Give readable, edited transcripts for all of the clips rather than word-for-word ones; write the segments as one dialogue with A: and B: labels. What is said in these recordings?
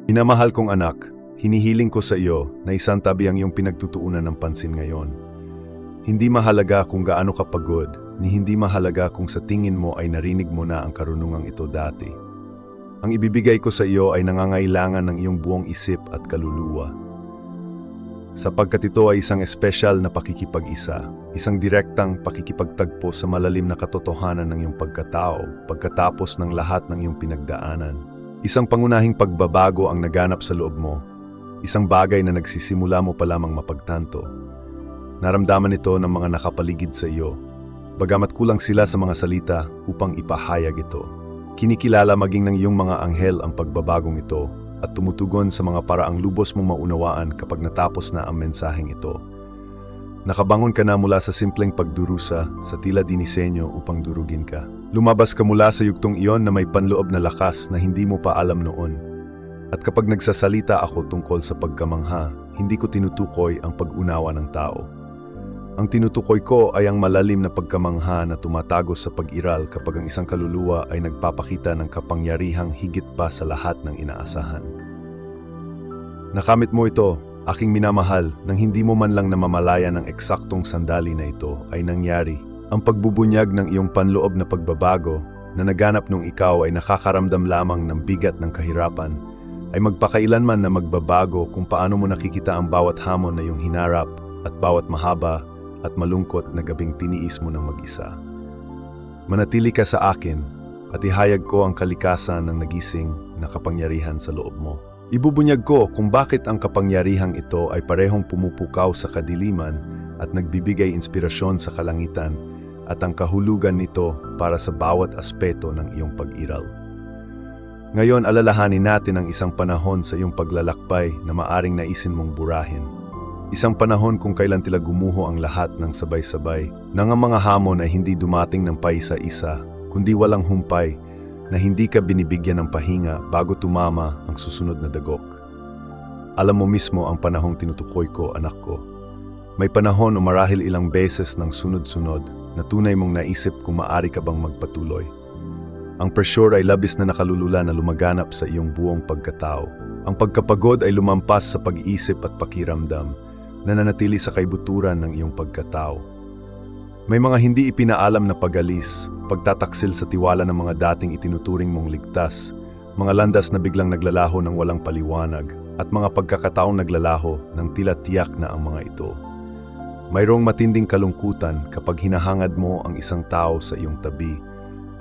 A: Minamahal kong anak, hinihiling ko sa iyo na isang tabi ang iyong pinagtutuunan ng pansin ngayon. Hindi mahalaga kung gaano ka pagod, ni hindi mahalaga kung sa tingin mo ay narinig mo na ang karunungang ito dati. Ang ibibigay ko sa iyo ay nangangailangan ng iyong buong isip at kaluluwa. Sapagkat ito ay isang espesyal na pakikipag-isa, isang direktang pakikipagtagpo sa malalim na katotohanan ng iyong pagkatao, pagkatapos ng lahat ng iyong pinagdaanan. Isang pangunahing pagbabago ang naganap sa loob mo, isang bagay na nagsisimula mo pa lamang mapagtanto. Naramdaman ito ng mga nakapaligid sa iyo, bagamat kulang sila sa mga salita upang ipahayag ito. Kinikilala maging ng iyong mga anghel ang pagbabagong ito at tumutugon sa mga paraang lubos mong maunawaan kapag natapos na ang mensaheng ito. Nakabangon ka na mula sa simpleng pagdurusa sa tila dinisenyo upang durugin ka. Lumabas ka mula sa yugtong iyon na may panloob na lakas na hindi mo pa alam noon. At kapag nagsasalita ako tungkol sa pagkamangha, hindi ko tinutukoy ang pag-unawa ng tao. Ang tinutukoy ko ay ang malalim na pagkamangha na tumatagos sa pag-iral kapag ang isang kaluluwa ay nagpapakita ng kapangyarihang higit pa sa lahat ng inaasahan. Nakamit mo ito, aking minamahal, nang hindi mo man lang namamalayan ng eksaktong sandali na ito ay nangyari. Ang pagbubunyag ng iyong panloob na pagbabago na naganap nung ikaw ay nakakaramdam lamang ng bigat ng kahirapan ay magpakailanman na magbabago kung paano mo nakikita ang bawat hamon na iyong hinarap at bawat mahaba at malungkot na gabing tiniis mo ng mag-isa. Manatili ka sa akin at ihayag ko ang kalikasan ng nagising na kapangyarihan sa loob mo. Ibubunyag ko kung bakit ang kapangyarihang ito ay parehong pumupukaw sa kadiliman at nagbibigay inspirasyon sa kalangitan at ang kahulugan nito para sa bawat aspeto ng iyong pag-iral. Ngayon alalahanin natin ang isang panahon sa iyong paglalakbay na maaring naisin mong burahin. Isang panahon kung kailan tila gumuho ang lahat ng sabay-sabay, nang ang mga hamon ay hindi dumating ng paisa-isa, kundi walang humpay, na hindi ka binibigyan ng pahinga bago tumama ang susunod na dagok. Alam mo mismo ang panahong tinutukoy ko, anak ko. May panahon o marahil ilang beses ng sunod-sunod na tunay mong naisip kung maaari ka bang magpatuloy. Ang pressure ay labis na nakalulula na lumaganap sa iyong buong pagkatao. Ang pagkapagod ay lumampas sa pag-iisip at pakiramdam, na nanatili sa kaibuturan ng iyong pagkatao. May mga hindi ipinaalam na pag-alis, pagtataksil sa tiwala ng mga dating itinuturing mong ligtas, mga landas na biglang naglalaho ng walang paliwanag, at mga pagkakataong naglalaho ng tila tiyak na ang mga ito. Mayroong matinding kalungkutan kapag hinahangad mo ang isang tao sa iyong tabi,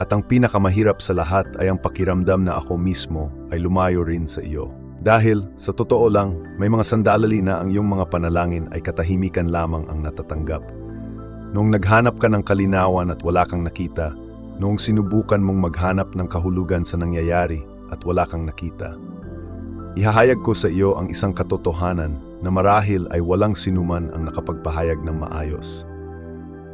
A: at ang pinakamahirap sa lahat ay ang pakiramdam na ako mismo ay lumayo rin sa iyo. Dahil, sa totoo lang, may mga sandali na ang iyong mga panalangin ay katahimikan lamang ang natatanggap. Noong naghanap ka ng kalinawan at wala kang nakita, noong sinubukan mong maghanap ng kahulugan sa nangyayari at wala kang nakita. Ihahayag ko sa iyo ang isang katotohanan na marahil ay walang sinuman ang nakapagpahayag ng maayos.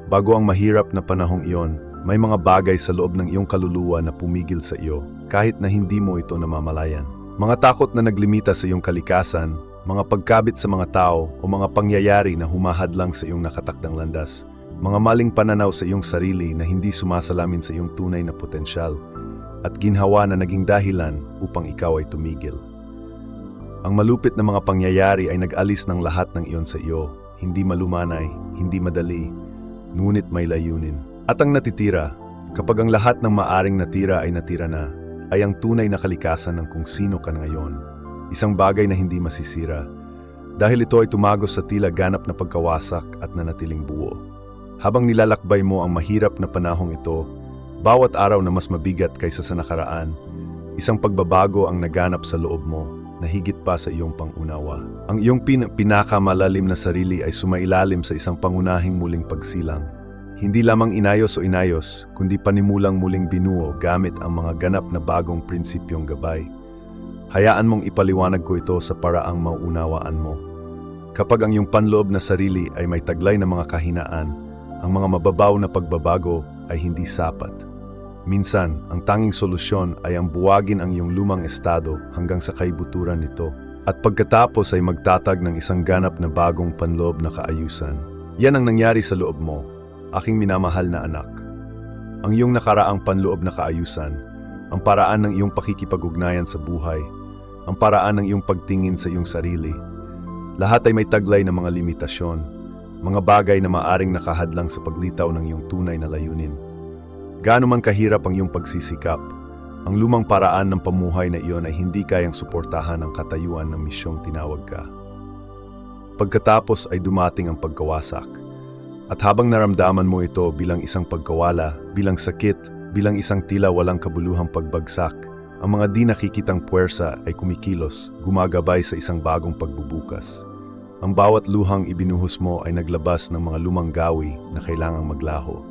A: Bago ang mahirap na panahong iyon, may mga bagay sa loob ng iyong kaluluwa na pumigil sa iyo kahit na hindi mo ito namamalayan. Mga takot na naglimita sa iyong kalikasan, mga pagkabit sa mga tao o mga pangyayari na humahadlang sa iyong nakatakdang landas, mga maling pananaw sa iyong sarili na hindi sumasalamin sa iyong tunay na potensyal, at ginhawa na naging dahilan upang ikaw ay tumigil. Ang malupit na mga pangyayari ay nag-alis ng lahat ng iyon sa iyo, hindi malumanay, hindi madali, ngunit may layunin. At ang natitira, kapag ang lahat ng maaring natira ay natira na, ay ang tunay na kalikasan ng kung sino ka ngayon. Isang bagay na hindi masisira, dahil ito ay tumagos sa tila ganap na pagkawasak at nanatiling buo. Habang nilalakbay mo ang mahirap na panahong ito, bawat araw na mas mabigat kaysa sa nakaraan, isang pagbabago ang naganap sa loob mo na higit pa sa iyong pangunawa. Ang iyong pinakamalalim na sarili ay sumailalim sa isang pangunahing muling pagsilang. Hindi lamang inayos o inayos, kundi panimulang muling binuo gamit ang mga ganap na bagong prinsipyong gabay. Hayaan mong ipaliwanag ko ito sa paraang mauunawaan mo. Kapag ang iyong panloob na sarili ay may taglay na mga kahinaan, ang mga mababaw na pagbabago ay hindi sapat. Minsan, ang tanging solusyon ay ang buwagin ang iyong lumang estado hanggang sa kaibuturan nito. At pagkatapos ay magtatag ng isang ganap na bagong panloob na kaayusan. Yan ang nangyari sa loob mo, aking minamahal na anak. Ang iyong nakaraang panloob na kaayusan, ang paraan ng iyong pakikipag-ugnayan sa buhay, ang paraan ng iyong pagtingin sa iyong sarili. Lahat ay may taglay ng mga limitasyon, mga bagay na maaring nakahadlang sa paglitaw ng iyong tunay na layunin. Gaano man kahirap ang iyong pagsisikap, ang lumang paraan ng pamuhay na iyon ay hindi kayang suportahan ang katayuan ng misyong tinawag ka. Pagkatapos ay dumating ang pagkawasak. At habang naramdaman mo ito bilang isang pagkawala, bilang sakit, bilang isang tila walang kabuluhang pagbagsak, ang mga di nakikitang puwersa ay kumikilos, gumagabay sa isang bagong pagbubukas. Ang bawat luhang ibinuhos mo ay naglabas ng mga lumang gawi na kailangang maglaho.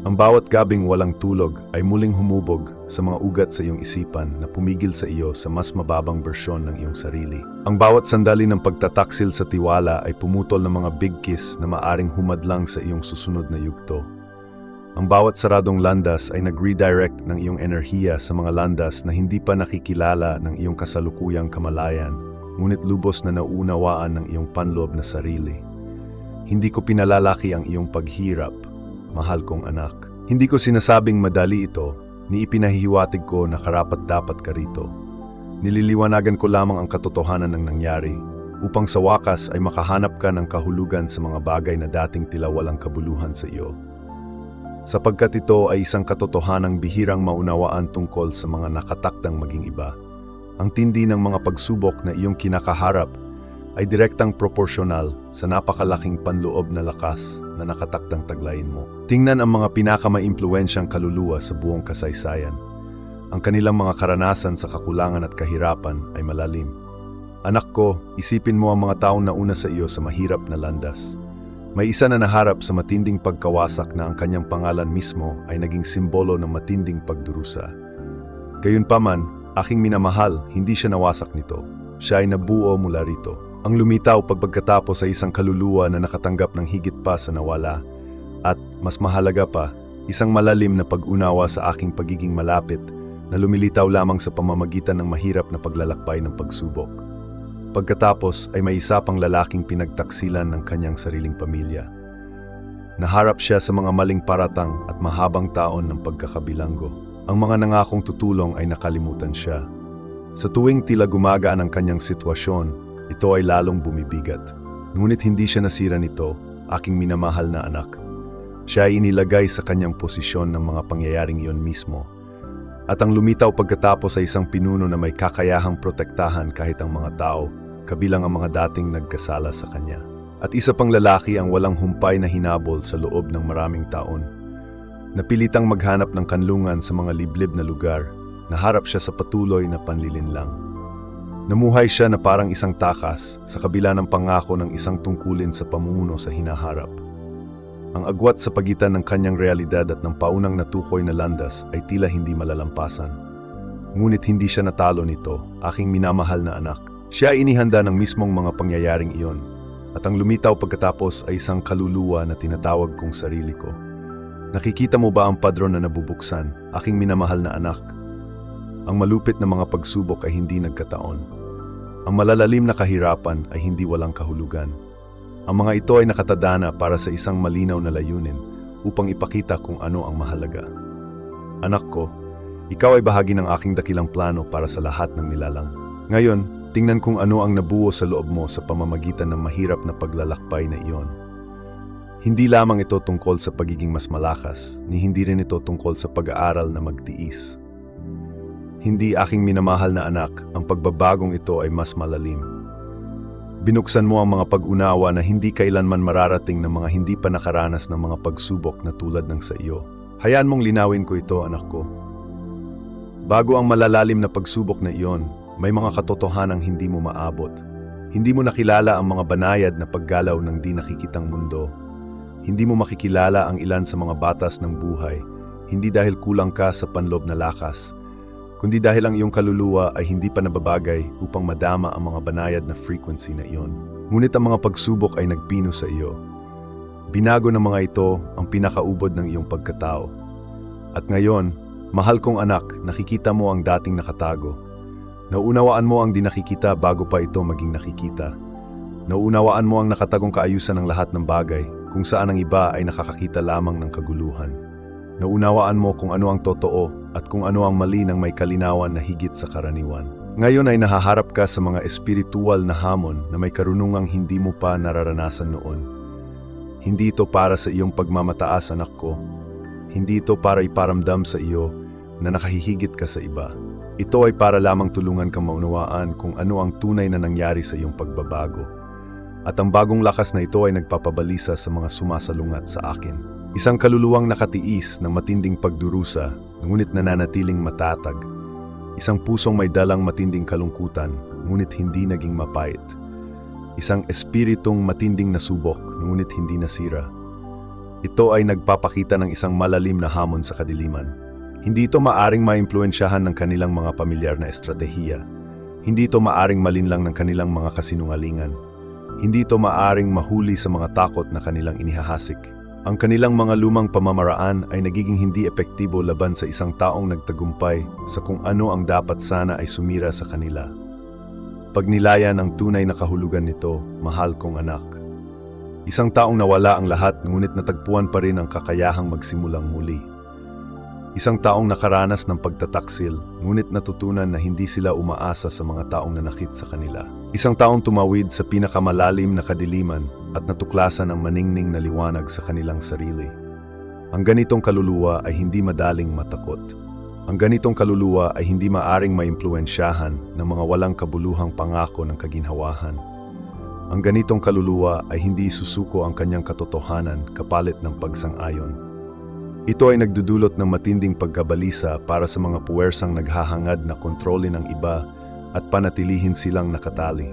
A: Ang bawat gabing walang tulog ay muling humubog sa mga ugat sa iyong isipan na pumigil sa iyo sa mas mababang bersyon ng iyong sarili. Ang bawat sandali ng pagtataksil sa tiwala ay pumutol ng mga big kiss na maaring humadlang sa iyong susunod na yugto. Ang bawat saradong landas ay nag-redirect ng iyong enerhiya sa mga landas na hindi pa nakikilala ng iyong kasalukuyang kamalayan, ngunit lubos na nauunawaan ng iyong panloob na sarili. Hindi ko pinalalaki ang iyong paghirap, mahal kong anak. Hindi ko sinasabing madali ito, ni ipinahihiwatig ko na karapat-dapat ka rito. Nililiwanagan ko lamang ang katotohanan ng nangyari, upang sa wakas ay makahanap ka ng kahulugan sa mga bagay na dating tila walang kabuluhan sa iyo. Sapagkat ito ay isang katotohanang bihirang maunawaan tungkol sa mga nakatakdang maging iba. Ang tindi ng mga pagsubok na iyong kinakaharap ay direktang proporsyonal sa napakalaking panloob na lakas na nakatakdang taglayin mo. Tingnan ang mga pinakamaimpluwensyang kaluluwa sa buong kasaysayan. Ang kanilang mga karanasan sa kakulangan at kahirapan ay malalim. Anak ko, isipin mo ang mga taong nauna sa iyo sa mahirap na landas. May isa na naharap sa matinding pagkawasak na ang kanyang pangalan mismo ay naging simbolo ng matinding pagdurusa. Gayunpaman, aking minamahal, hindi siya nawasak nito. Siya ay nabuo mula rito. Ang lumitaw pagkatapos ay isang kaluluwa na nakatanggap ng higit pa sa nawala. At, mas mahalaga pa, isang malalim na pag-unawa sa aking pagiging malapit na lumilitaw lamang sa pamamagitan ng mahirap na paglalakbay ng pagsubok. Pagkatapos ay may isa pang lalaking pinagtaksilan ng kanyang sariling pamilya. Naharap siya sa mga maling paratang at mahabang taon ng pagkakabilanggo. Ang mga nangakong tutulong ay nakalimutan siya. Sa tuwing tila gumagaan ang kanyang sitwasyon, ito ay lalong bumibigat. Ngunit hindi siya nasira nito, aking minamahal na anak. Siya ay inilagay sa kanyang posisyon ng mga pangyayaring iyon mismo. At ang lumitaw pagkatapos ay isang pinuno na may kakayahang protektahan kahit ang mga tao, kabilang ang mga dating nagkasala sa kanya. At isa pang lalaki ang walang humpay na hinabol sa loob ng maraming taon. Napilitang maghanap ng kanlungan sa mga liblib na lugar, naharap siya sa patuloy na panlilinlang. Namuhay siya na parang isang takas sa kabila ng pangako ng isang tungkulin sa pamumuno sa hinaharap. Ang agwat sa pagitan ng kanyang realidad at ng paunang natukoy na landas ay tila hindi malalampasan. Ngunit hindi siya natalo nito, aking minamahal na anak. Siya ay inihanda ng mismong mga pangyayaring iyon, at ang lumitaw pagkatapos ay isang kaluluwa na tinatawag kong sarili ko. Nakikita mo ba ang padron na nabubuksan, aking minamahal na anak? Ang malupit na mga pagsubok ay hindi nagkataon. Ang malalalim na kahirapan ay hindi walang kahulugan. Ang mga ito ay nakatadhana para sa isang malinaw na layunin upang ipakita kung ano ang mahalaga. Anak ko, ikaw ay bahagi ng aking dakilang plano para sa lahat ng nilalang. Ngayon, tingnan kung ano ang nabuo sa loob mo sa pamamagitan ng mahirap na paglalakbay na iyon. Hindi lamang ito tungkol sa pagiging mas malakas, ni hindi rin ito tungkol sa pag-aaral na magtiis. Hindi aking minamahal na anak, ang pagbabagong ito ay mas malalim. Binuksan mo ang mga pag-unawa na hindi kailanman mararating ng mga hindi pa nakaranas ng mga pagsubok na tulad ng sa iyo. Hayaan mong linawin ko ito, anak ko. Bago ang malalalim na pagsubok na iyon, may mga katotohanang hindi mo maabot. Hindi mo nakilala ang mga banayad na paggalaw ng di nakikitang mundo. Hindi mo makikilala ang ilan sa mga batas ng buhay, hindi dahil kulang ka sa panloob na lakas, kundi dahil ang iyong kaluluwa ay hindi pa nababagay upang madama ang mga banayad na frequency na iyon. Ngunit ang mga pagsubok ay nagpino sa iyo. Binago ng mga ito ang pinakaubod ng iyong pagkatao. At ngayon, mahal kong anak, nakikita mo ang dating nakatago. Nauunawaan mo ang di nakikita bago pa ito maging nakikita. Nauunawaan mo ang nakatagong kaayusan ng lahat ng bagay, kung saan ang iba ay nakakakita lamang ng kaguluhan. Naunawaan mo kung ano ang totoo at kung ano ang mali ng may kalinawan na higit sa karaniwan. Ngayon ay nahaharap ka sa mga espiritual na hamon na may karunungang hindi mo pa nararanasan noon. Hindi ito para sa iyong pagmamataas, anak ko. Hindi ito para iparamdam sa iyo na nakahihigit ka sa iba. Ito ay para lamang tulungan kang maunawaan kung ano ang tunay na nangyari sa iyong pagbabago. At ang bagong lakas na ito ay nagpapabalisa sa mga sumasalungat sa akin. Isang kaluluwang nakatiis ng matinding pagdurusa, ngunit nananatiling matatag. Isang pusong may dalang matinding kalungkutan, ngunit hindi naging mapait. Isang espiritong matinding nasubok, ngunit hindi nasira. Ito ay nagpapakita ng isang malalim na hamon sa kadiliman. Hindi ito maaring maimpluwensyahan ng kanilang mga pamilyar na estratehiya. Hindi ito maaring malinlang ng kanilang mga kasinungalingan. Hindi ito maaring mahuli sa mga takot na kanilang inihahasik. Ang kanilang mga lumang pamamaraan ay nagiging hindi epektibo laban sa isang taong nagtagumpay sa kung ano ang dapat sana ay sumira sa kanila. Pagnilayan ang tunay na kahulugan nito, mahal kong anak. Isang taong nawala ang lahat ngunit natagpuan pa rin ang kakayahang magsimulang muli. Isang taong nakaranas ng pagtataksil, ngunit natutunan na hindi sila umaasa sa mga taong nanakit sa kanila. Isang taong tumawid sa pinakamalalim na kadiliman at natuklasan ang maningning na liwanag sa kanilang sarili. Ang ganitong kaluluwa ay hindi madaling matakot. Ang ganitong kaluluwa ay hindi maaring maimpluwensyahan ng mga walang kabuluhang pangako ng kaginhawahan. Ang ganitong kaluluwa ay hindi susuko ang kanyang katotohanan kapalit ng pagsang-ayon. Ito ay nagdudulot ng matinding pagkabalisa para sa mga puwersang naghahangad na kontrolin ang iba at panatilihin silang nakatali.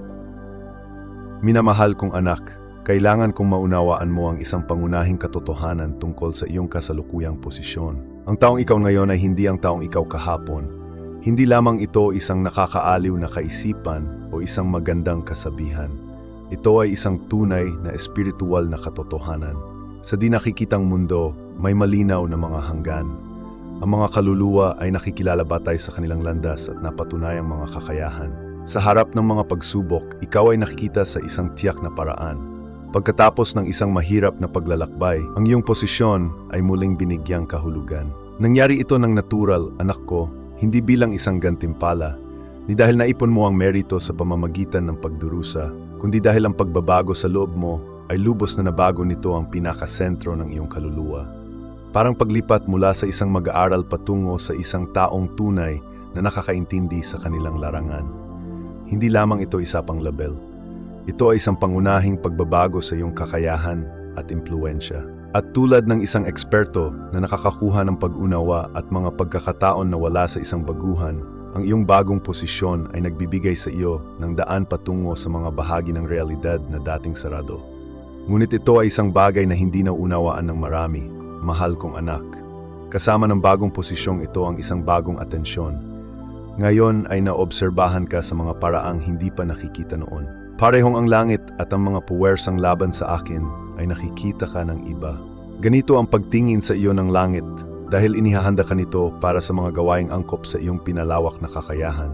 A: Minamahal kong anak, kailangan kong maunawaan mo ang isang pangunahing katotohanan tungkol sa iyong kasalukuyang posisyon. Ang taong ikaw ngayon ay hindi ang taong ikaw kahapon. Hindi lamang ito isang nakakaaliw na kaisipan o isang magandang kasabihan. Ito ay isang tunay na espiritual na katotohanan. Sa di nakikitang mundo, may malinaw na mga hanggan. Ang mga kaluluwa ay nakikilala batay sa kanilang landas at napatunayang mga kakayahan. Sa harap ng mga pagsubok, ikaw ay nakikita sa isang tiyak na paraan. Pagkatapos ng isang mahirap na paglalakbay, ang iyong posisyon ay muling binigyang kahulugan. Nangyari ito ng natural, anak ko, hindi bilang isang gantimpala, ni dahil naipon mo ang merito sa pamamagitan ng pagdurusa, kundi dahil ang pagbabago sa loob mo ay lubos na nabago nito ang pinakasentro ng iyong kaluluwa. Parang paglipat mula sa isang mag-aaral patungo sa isang taong tunay na nakakaintindi sa kanilang larangan. Hindi lamang ito isa pang label. Ito ay isang pangunahing pagbabago sa iyong kakayahan at impluwensya. At tulad ng isang eksperto na nakakakuha ng pag-unawa at mga pagkakataon na wala sa isang baguhan, ang iyong bagong posisyon ay nagbibigay sa iyo ng daan patungo sa mga bahagi ng realidad na dating sarado. Ngunit ito ay isang bagay na hindi naunawaan ng marami, mahal kong anak. Kasama ng bagong posisyong ito ang isang bagong atensyon. Ngayon ay naobserbahan ka sa mga paraang hindi pa nakikita noon. Parehong ang langit at ang mga puwersang laban sa akin ay nakikita ka ng iba. Ganito ang pagtingin sa iyo ng langit dahil inihahanda ka nito para sa mga gawaing angkop sa iyong pinalawak na kakayahan.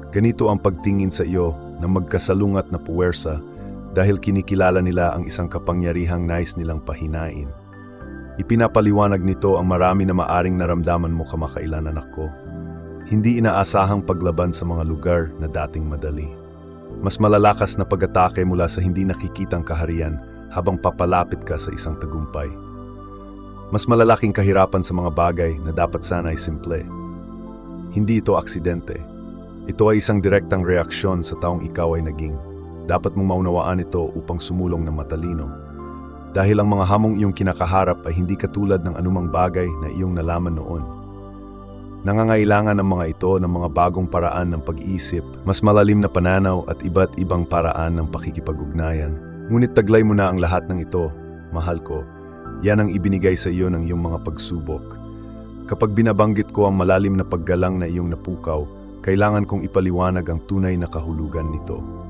A: Ganito ang pagtingin sa iyo ng magkasalungat na puwersa dahil kinikilala nila ang isang kapangyarihang nais nilang pahinain. Ipinapaliwanag nito ang marami na maaring naramdaman mo kamakailan, anak ko. Hindi inaasahang paglaban sa mga lugar na dating madali. Mas malalakas na pag-atake mula sa hindi nakikitang kaharian habang papalapit ka sa isang tagumpay. Mas malalaking kahirapan sa mga bagay na dapat sana ay simple. Hindi ito aksidente. Ito ay isang direktang reaksyon sa taong ikaw ay naging. Dapat mong maunawaan ito upang sumulong ng matalino. Dahil ang mga hamong iyong kinakaharap ay hindi katulad ng anumang bagay na iyong nalaman noon. Nangangailangan ang mga ito ng mga bagong paraan ng pag-iisip, mas malalim na pananaw at iba't ibang paraan ng pakikipag-ugnayan. Ngunit taglay mo na ang lahat ng ito, mahal ko. Yan ang ibinigay sa iyo ng iyong mga pagsubok. Kapag binabanggit ko ang malalim na paggalang na iyong napukaw, kailangan kong ipaliwanag ang tunay na kahulugan nito.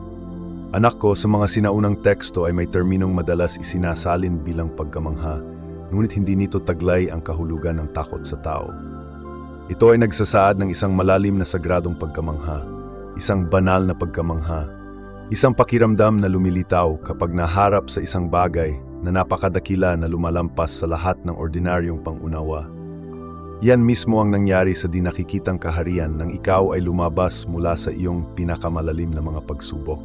A: Anak ko, sa mga sinaunang teksto ay may terminong madalas isinasalin bilang pagkamangha, ngunit hindi nito taglay ang kahulugan ng takot sa tao. Ito ay nagsasaad ng isang malalim na sagradong pagkamangha, isang banal na pagkamangha, isang pakiramdam na lumilitaw kapag naharap sa isang bagay na napakadakila na lumalampas sa lahat ng ordinaryong pangunawa. Yan mismo ang nangyari sa di nakikitang kaharian nang ikaw ay lumabas mula sa iyong pinakamalalim na mga pagsubok.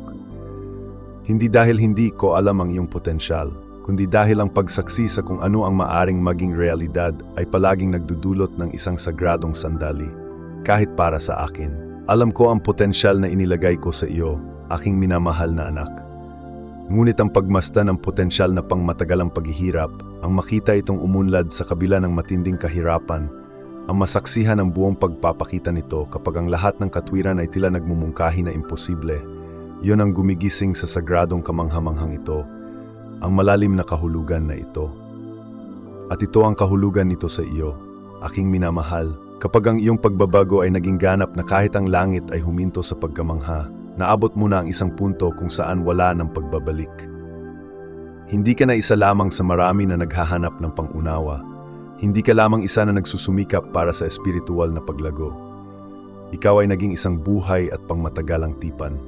A: Hindi dahil hindi ko alam ang iyong potensyal, kundi dahil ang pagsaksi sa kung ano ang maaring maging realidad ay palaging nagdudulot ng isang sagradong sandali, kahit para sa akin. Alam ko ang potensyal na inilagay ko sa iyo, aking minamahal na anak. Ngunit ang pagmasdan ng potensyal na pangmatagalang paghihirap, ang makita itong umunlad sa kabila ng matinding kahirapan, ang masaksihan ng buong pagpapakita nito kapag ang lahat ng katwiran ay tila nagmumungkahi na imposible, yon ang gumigising sa sagradong kamanghamanghang ito, ang malalim na kahulugan na ito. At ito ang kahulugan nito sa iyo, aking minamahal, kapag ang iyong pagbabago ay naging ganap na kahit ang langit ay huminto sa pagkamangha, naabot mo na ang isang punto kung saan wala ng pagbabalik. Hindi ka na isa lamang sa marami na naghahanap ng pangunawa. Hindi ka lamang isa na nagsusumikap para sa espiritual na paglago. Ikaw ay naging isang buhay at pangmatagalang tipan.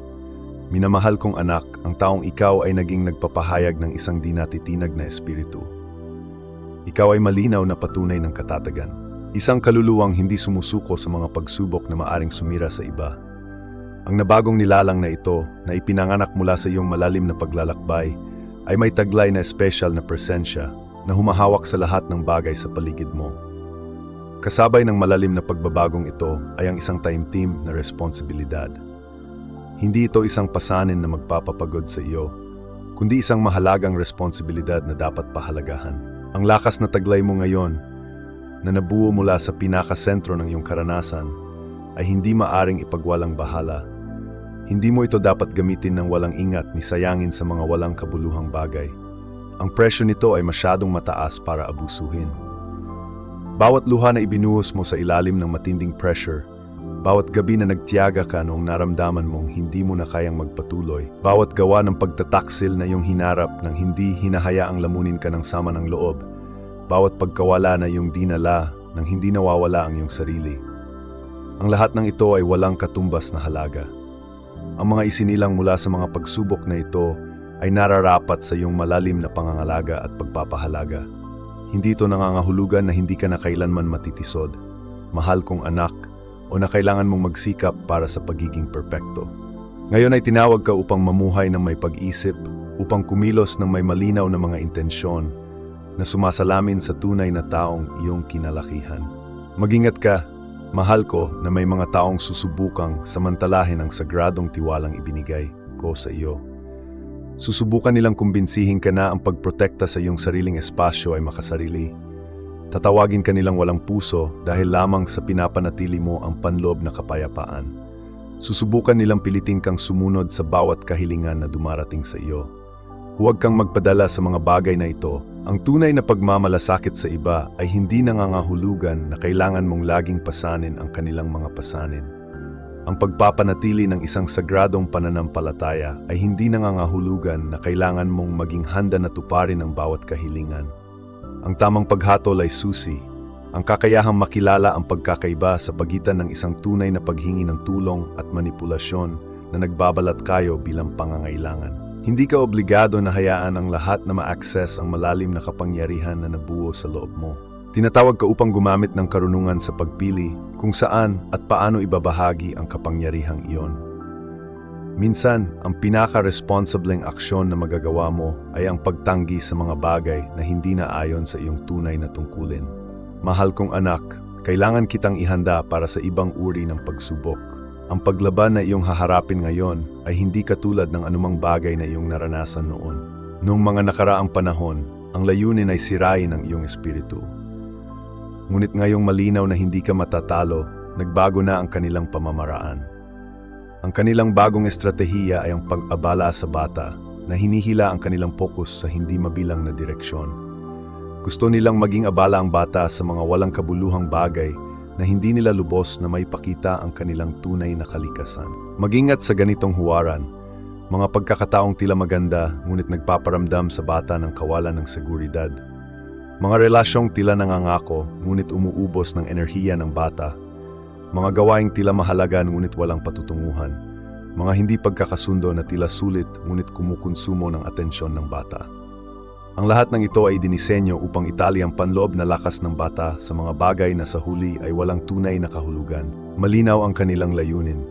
A: Minamahal kong anak, ang taong ikaw ay naging nagpapahayag ng isang di natitinag na espiritu. Ikaw ay malinaw na patunay ng katatagan. Isang kaluluwang hindi sumusuko sa mga pagsubok na maaring sumira sa iba. Ang nabagong nilalang na ito, na ipinanganak mula sa iyong malalim na paglalakbay, ay may taglay na espesyal na presensya na humahawak sa lahat ng bagay sa paligid mo. Kasabay ng malalim na pagbabagong ito ay ang isang taimtim na responsibilidad. Hindi ito isang pasanin na magpapapagod sa iyo, kundi isang mahalagang responsibilidad na dapat pahalagahan. Ang lakas na taglay mo ngayon, na nabuo mula sa pinakasentro ng iyong karanasan, ay hindi maaring ipagwalang bahala. Hindi mo ito dapat gamitin ng walang ingat ni sayangin sa mga walang kabuluhang bagay. Ang presyo nito ay masyadong mataas para abusuhin. Bawat luha na ibinuhos mo sa ilalim ng matinding pressure, bawat gabi na nagtiyaga ka noong naramdaman mong hindi mo na kayang magpatuloy, bawat gawa ng pagtataksil na iyong hinarap nang hindi hinahayaang lamunin ka ng sama ng loob, bawat pagkawala na iyong dinala nang hindi nawawala ang iyong sarili. Ang lahat ng ito ay walang katumbas na halaga. Ang mga isinilang mula sa mga pagsubok na ito ay nararapat sa iyong malalim na pangangalaga at pagpapahalaga. Hindi ito nangangahulugan na hindi ka na kailanman matitisod, mahal kong anak, o na kailangan mong magsikap para sa pagiging perpekto. Ngayon ay tinawag ka upang mamuhay ng may pag-isip, upang kumilos ng may malinaw na mga intensyon, na sumasalamin sa tunay na taong iyong kinalakihan. Mag-ingat ka, mahal ko, na may mga taong susubukang samantalahin ang sagradong tiwalang ibinigay ko sa iyo. Susubukan nilang kumbinsihin ka na ang pagprotekta sa iyong sariling espasyo ay makasarili. Tatawagin ka nilang walang puso dahil lamang sa pinapanatili mo ang panloob na kapayapaan. Susubukan nilang pilitin kang sumunod sa bawat kahilingan na dumarating sa iyo. Huwag kang magpadala sa mga bagay na ito. Ang tunay na pagmamalasakit sa iba ay hindi nangangahulugan na kailangan mong laging pasanin ang kanilang mga pasanin. Ang pagpapanatili ng isang sagradong pananampalataya ay hindi nangangahulugan na kailangan mong maging handa na tuparin ang bawat kahilingan. Ang tamang paghatol ay susi, ang kakayahang makilala ang pagkakaiba sa pagitan ng isang tunay na paghingi ng tulong at manipulasyon na nagbabalat kayo bilang pangangailangan. Hindi ka obligado na hayaan ang lahat na ma-access ang malalim na kapangyarihan na nabuo sa loob mo. Tinatawag ka upang gumamit ng karunungan sa pagpili kung saan at paano ibabahagi ang kapangyarihang iyon. Minsan, ang pinaka-responsibleng aksyon na magagawa mo ay ang pagtanggi sa mga bagay na hindi na ayon sa iyong tunay na tungkulin. Mahal kong anak, kailangan kitang ihanda para sa ibang uri ng pagsubok. Ang paglaban na iyong haharapin ngayon ay hindi katulad ng anumang bagay na iyong naranasan noon. Noong mga nakaraang panahon, ang layunin ay sirain ang iyong espiritu. Ngunit ngayong malinaw na hindi ka matatalo, nagbago na ang kanilang pamamaraan. Ang kanilang bagong estratehiya ay ang pag-abala sa bata na hinihila ang kanilang focus sa hindi mabilang na direksyon. Gusto nilang maging abala ang bata sa mga walang kabuluhang bagay na hindi nila lubos na maipakita ang kanilang tunay na kalikasan. Mag-ingat sa ganitong huwaran, mga pagkakataong tila maganda ngunit nagpaparamdam sa bata ng kawalan ng seguridad. Mga relasyong tila nangangako ngunit umuubos ng enerhiya ng bata. Mga gawaing tila mahalaga ngunit walang patutunguhan. Mga hindi pagkakasundo na tila sulit ngunit kumukonsumo ng atensyon ng bata. Ang lahat ng ito ay dinisenyo upang itali ang panloob na lakas ng bata sa mga bagay na sa huli ay walang tunay na kahulugan. Malinaw ang kanilang layunin.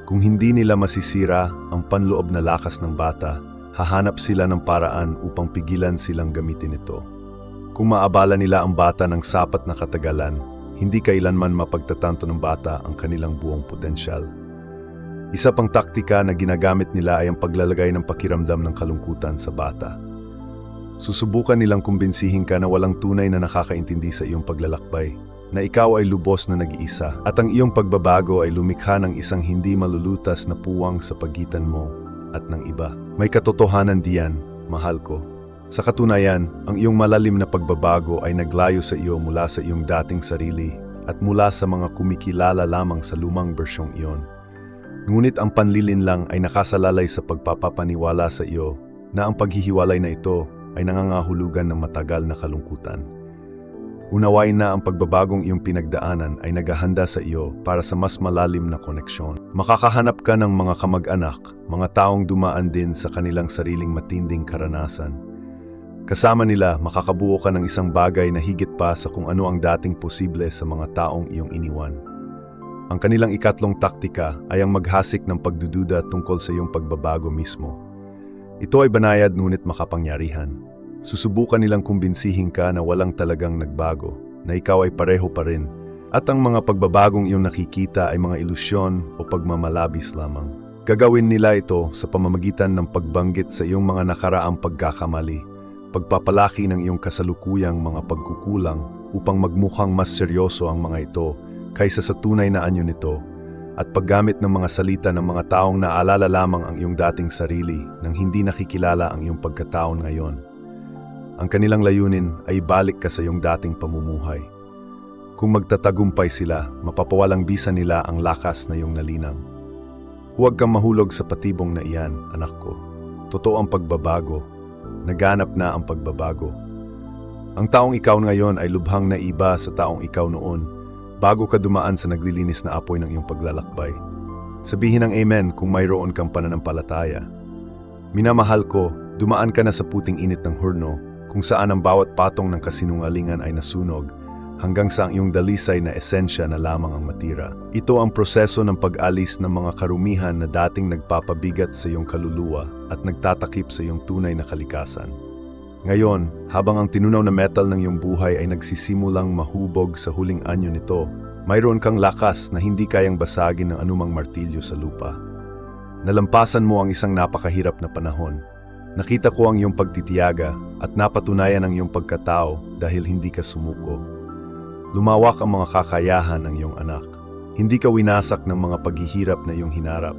A: Kung hindi nila masisira ang panloob na lakas ng bata, hahanap sila ng paraan upang pigilan silang gamitin ito. Kung maabala nila ang bata ng sapat na katagalan, hindi kailanman mapagtatanto ng bata ang kanilang buong potensyal. Isa pang taktika na ginagamit nila ay ang paglalagay ng pakiramdam ng kalungkutan sa bata. Susubukan nilang kumbinsihin ka na walang tunay na nakakaintindi sa iyong paglalakbay, na ikaw ay lubos na nag-iisa, at ang iyong pagbabago ay lumikha ng isang hindi malulutas na puwang sa pagitan mo at ng iba. May katotohanan diyan, mahal ko. Sa katunayan, ang iyong malalim na pagbabago ay naglayo sa iyo mula sa iyong dating sarili at mula sa mga kumikilala lamang sa lumang bersyong iyon. Ngunit ang panlilinlang ay nakasalalay sa pagpapapaniwala sa iyo na ang paghihiwalay na ito ay nangangahulugan ng matagal na kalungkutan. Unawain na ang pagbabagong iyong pinagdaanan ay naghahanda sa iyo para sa mas malalim na koneksyon. Makakahanap ka ng mga kamag-anak, mga taong dumaan din sa kanilang sariling matinding karanasan. Kasama nila, makakabuo ka ng isang bagay na higit pa sa kung ano ang dating posible sa mga taong iyong iniwan. Ang kanilang ikatlong taktika ay ang maghasik ng pagdududa tungkol sa iyong pagbabago mismo. Ito ay banayad ngunit makapangyarihan. Susubukan nilang kumbinsihin ka na walang talagang nagbago, na ikaw ay pareho pa rin, at ang mga pagbabagong iyong nakikita ay mga ilusyon o pagmamalabis lamang. Gagawin nila ito sa pamamagitan ng pagbanggit sa iyong mga nakaraang pagkakamali, pagpapalaki ng iyong kasalukuyang mga pagkukulang upang magmukhang mas seryoso ang mga ito kaysa sa tunay na anyo nito, at paggamit ng mga salita ng mga taong naalala lamang ang iyong dating sarili nang hindi nakikilala ang iyong pagkataon ngayon. Ang kanilang layunin ay ibalik ka sa iyong dating pamumuhay. Kung magtatagumpay sila, mapapawalang bisa nila ang lakas na iyong nalinang. Huwag kang mahulog sa patibong na iyan, anak ko. Totoo ang pagbabago. Naganap na ang pagbabago. Ang taong ikaw ngayon ay lubhang naiba sa taong ikaw noon, bago ka dumaan sa naglilinis na apoy ng iyong paglalakbay. Sabihin ng amen kung mayroon kang pananampalataya. Minamahal ko, dumaan ka na sa puting init ng hurno, kung saan ang bawat patong ng kasinungalingan ay nasunog, hanggang sa ang iyong dalisay na esensya na lamang ang matira. Ito ang proseso ng pag-alis ng mga karumihan na dating nagpapabigat sa iyong kaluluwa at nagtatakip sa iyong tunay na kalikasan. Ngayon, habang ang tinunaw na metal ng iyong buhay ay nagsisimulang mahubog sa huling anyo nito, mayroon kang lakas na hindi kayang basagin ng anumang martilyo sa lupa. Nalampasan mo ang isang napakahirap na panahon. Nakita ko ang iyong pagtitiyaga at napatunayan ang iyong pagkatao dahil hindi ka sumuko. Lumawak ang mga kakayahan ng iyong anak. Hindi ka winasak ng mga paghihirap na iyong hinarap.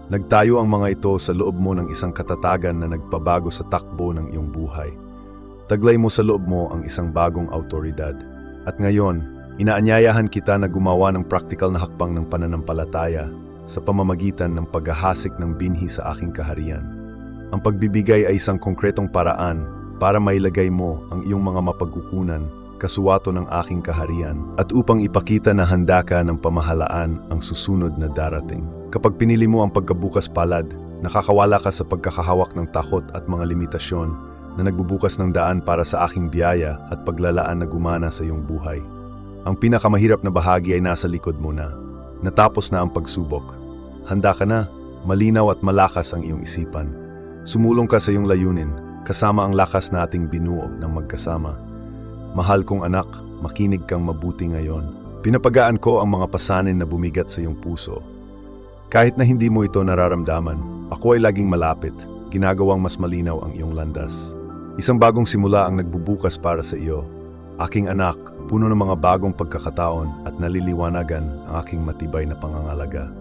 A: Nagtayo ang mga ito sa loob mo ng isang katatagan na nagpabago sa takbo ng iyong buhay. Taglay mo sa loob mo ang isang bagong awtoridad. At ngayon, inaanyayahan kita na gumawa ng praktikal na hakbang ng pananampalataya sa pamamagitan ng paghahasik ng binhi sa aking kaharian. Ang pagbibigay ay isang konkretong paraan para mailagay mo ang iyong mga mapagkukunan, kasuwato ng aking kaharian, at upang ipakita na handa ka ng pamahalaan ang susunod na darating. Kapag pinili mo ang pagkabukas palad, nakakawala ka sa pagkakahawak ng takot at mga limitasyon na nagbubukas ng daan para sa aking biyaya at paglalaan na gumana sa iyong buhay. Ang pinakamahirap na bahagi ay nasa likod mo na. Natapos na ang pagsubok. Handa ka na, malinaw at malakas ang iyong isipan. Sumulong ka sa iyong layunin, kasama ang lakas nating binuo ng magkasama. Mahal kong anak, makinig kang mabuti ngayon. Pinapagaan ko ang mga pasanin na bumigat sa iyong puso. Kahit na hindi mo ito nararamdaman, ako ay laging malapit, ginagawang mas malinaw ang iyong landas. Isang bagong simula ang nagbubukas para sa iyo. Aking anak, puno ng mga bagong pagkakataon at naliliwanagan ang aking matibay na pangangalaga.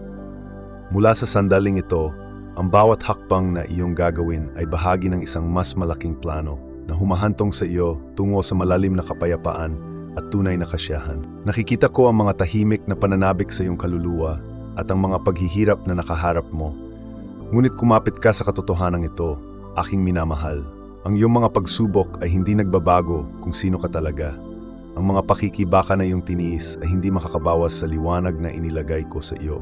A: Mula sa sandaling ito, ang bawat hakbang na iyong gagawin ay bahagi ng isang mas malaking plano na humahantong sa iyo tungo sa malalim na kapayapaan at tunay na kasiyahan. Nakikita ko ang mga tahimik na pananabik sa iyong kaluluwa at ang mga paghihirap na nakaharap mo. Ngunit kumapit ka sa katotohanan ito, aking minamahal. Ang iyong mga pagsubok ay hindi nagbabago kung sino ka talaga. Ang mga pakikibaka na iyong tiniis ay hindi makakabawas sa liwanag na inilagay ko sa iyo.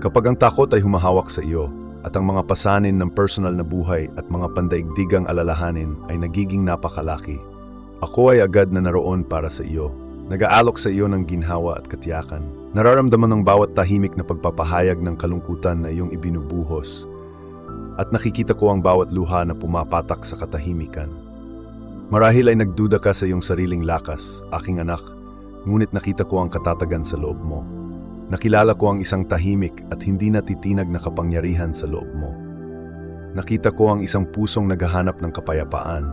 A: Kapag ang takot ay humahawak sa iyo, at ang mga pasanin ng personal na buhay at mga pandaigdigang alalahanin ay nagiging napakalaki. Ako ay agad na naroon para sa iyo. Nag-aalok sa iyo ng ginhawa at katiyakan. Nararamdaman ng bawat tahimik na pagpapahayag ng kalungkutan na iyong ibinubuhos. At nakikita ko ang bawat luha na pumapatak sa katahimikan. Marahil ay nagduda ka sa iyong sariling lakas, aking anak, ngunit nakita ko ang katatagan sa loob mo. Nakilala ko ang isang tahimik at hindi natitinag na kapangyarihan sa loob mo. Nakita ko ang isang pusong naghahanap ng kapayapaan.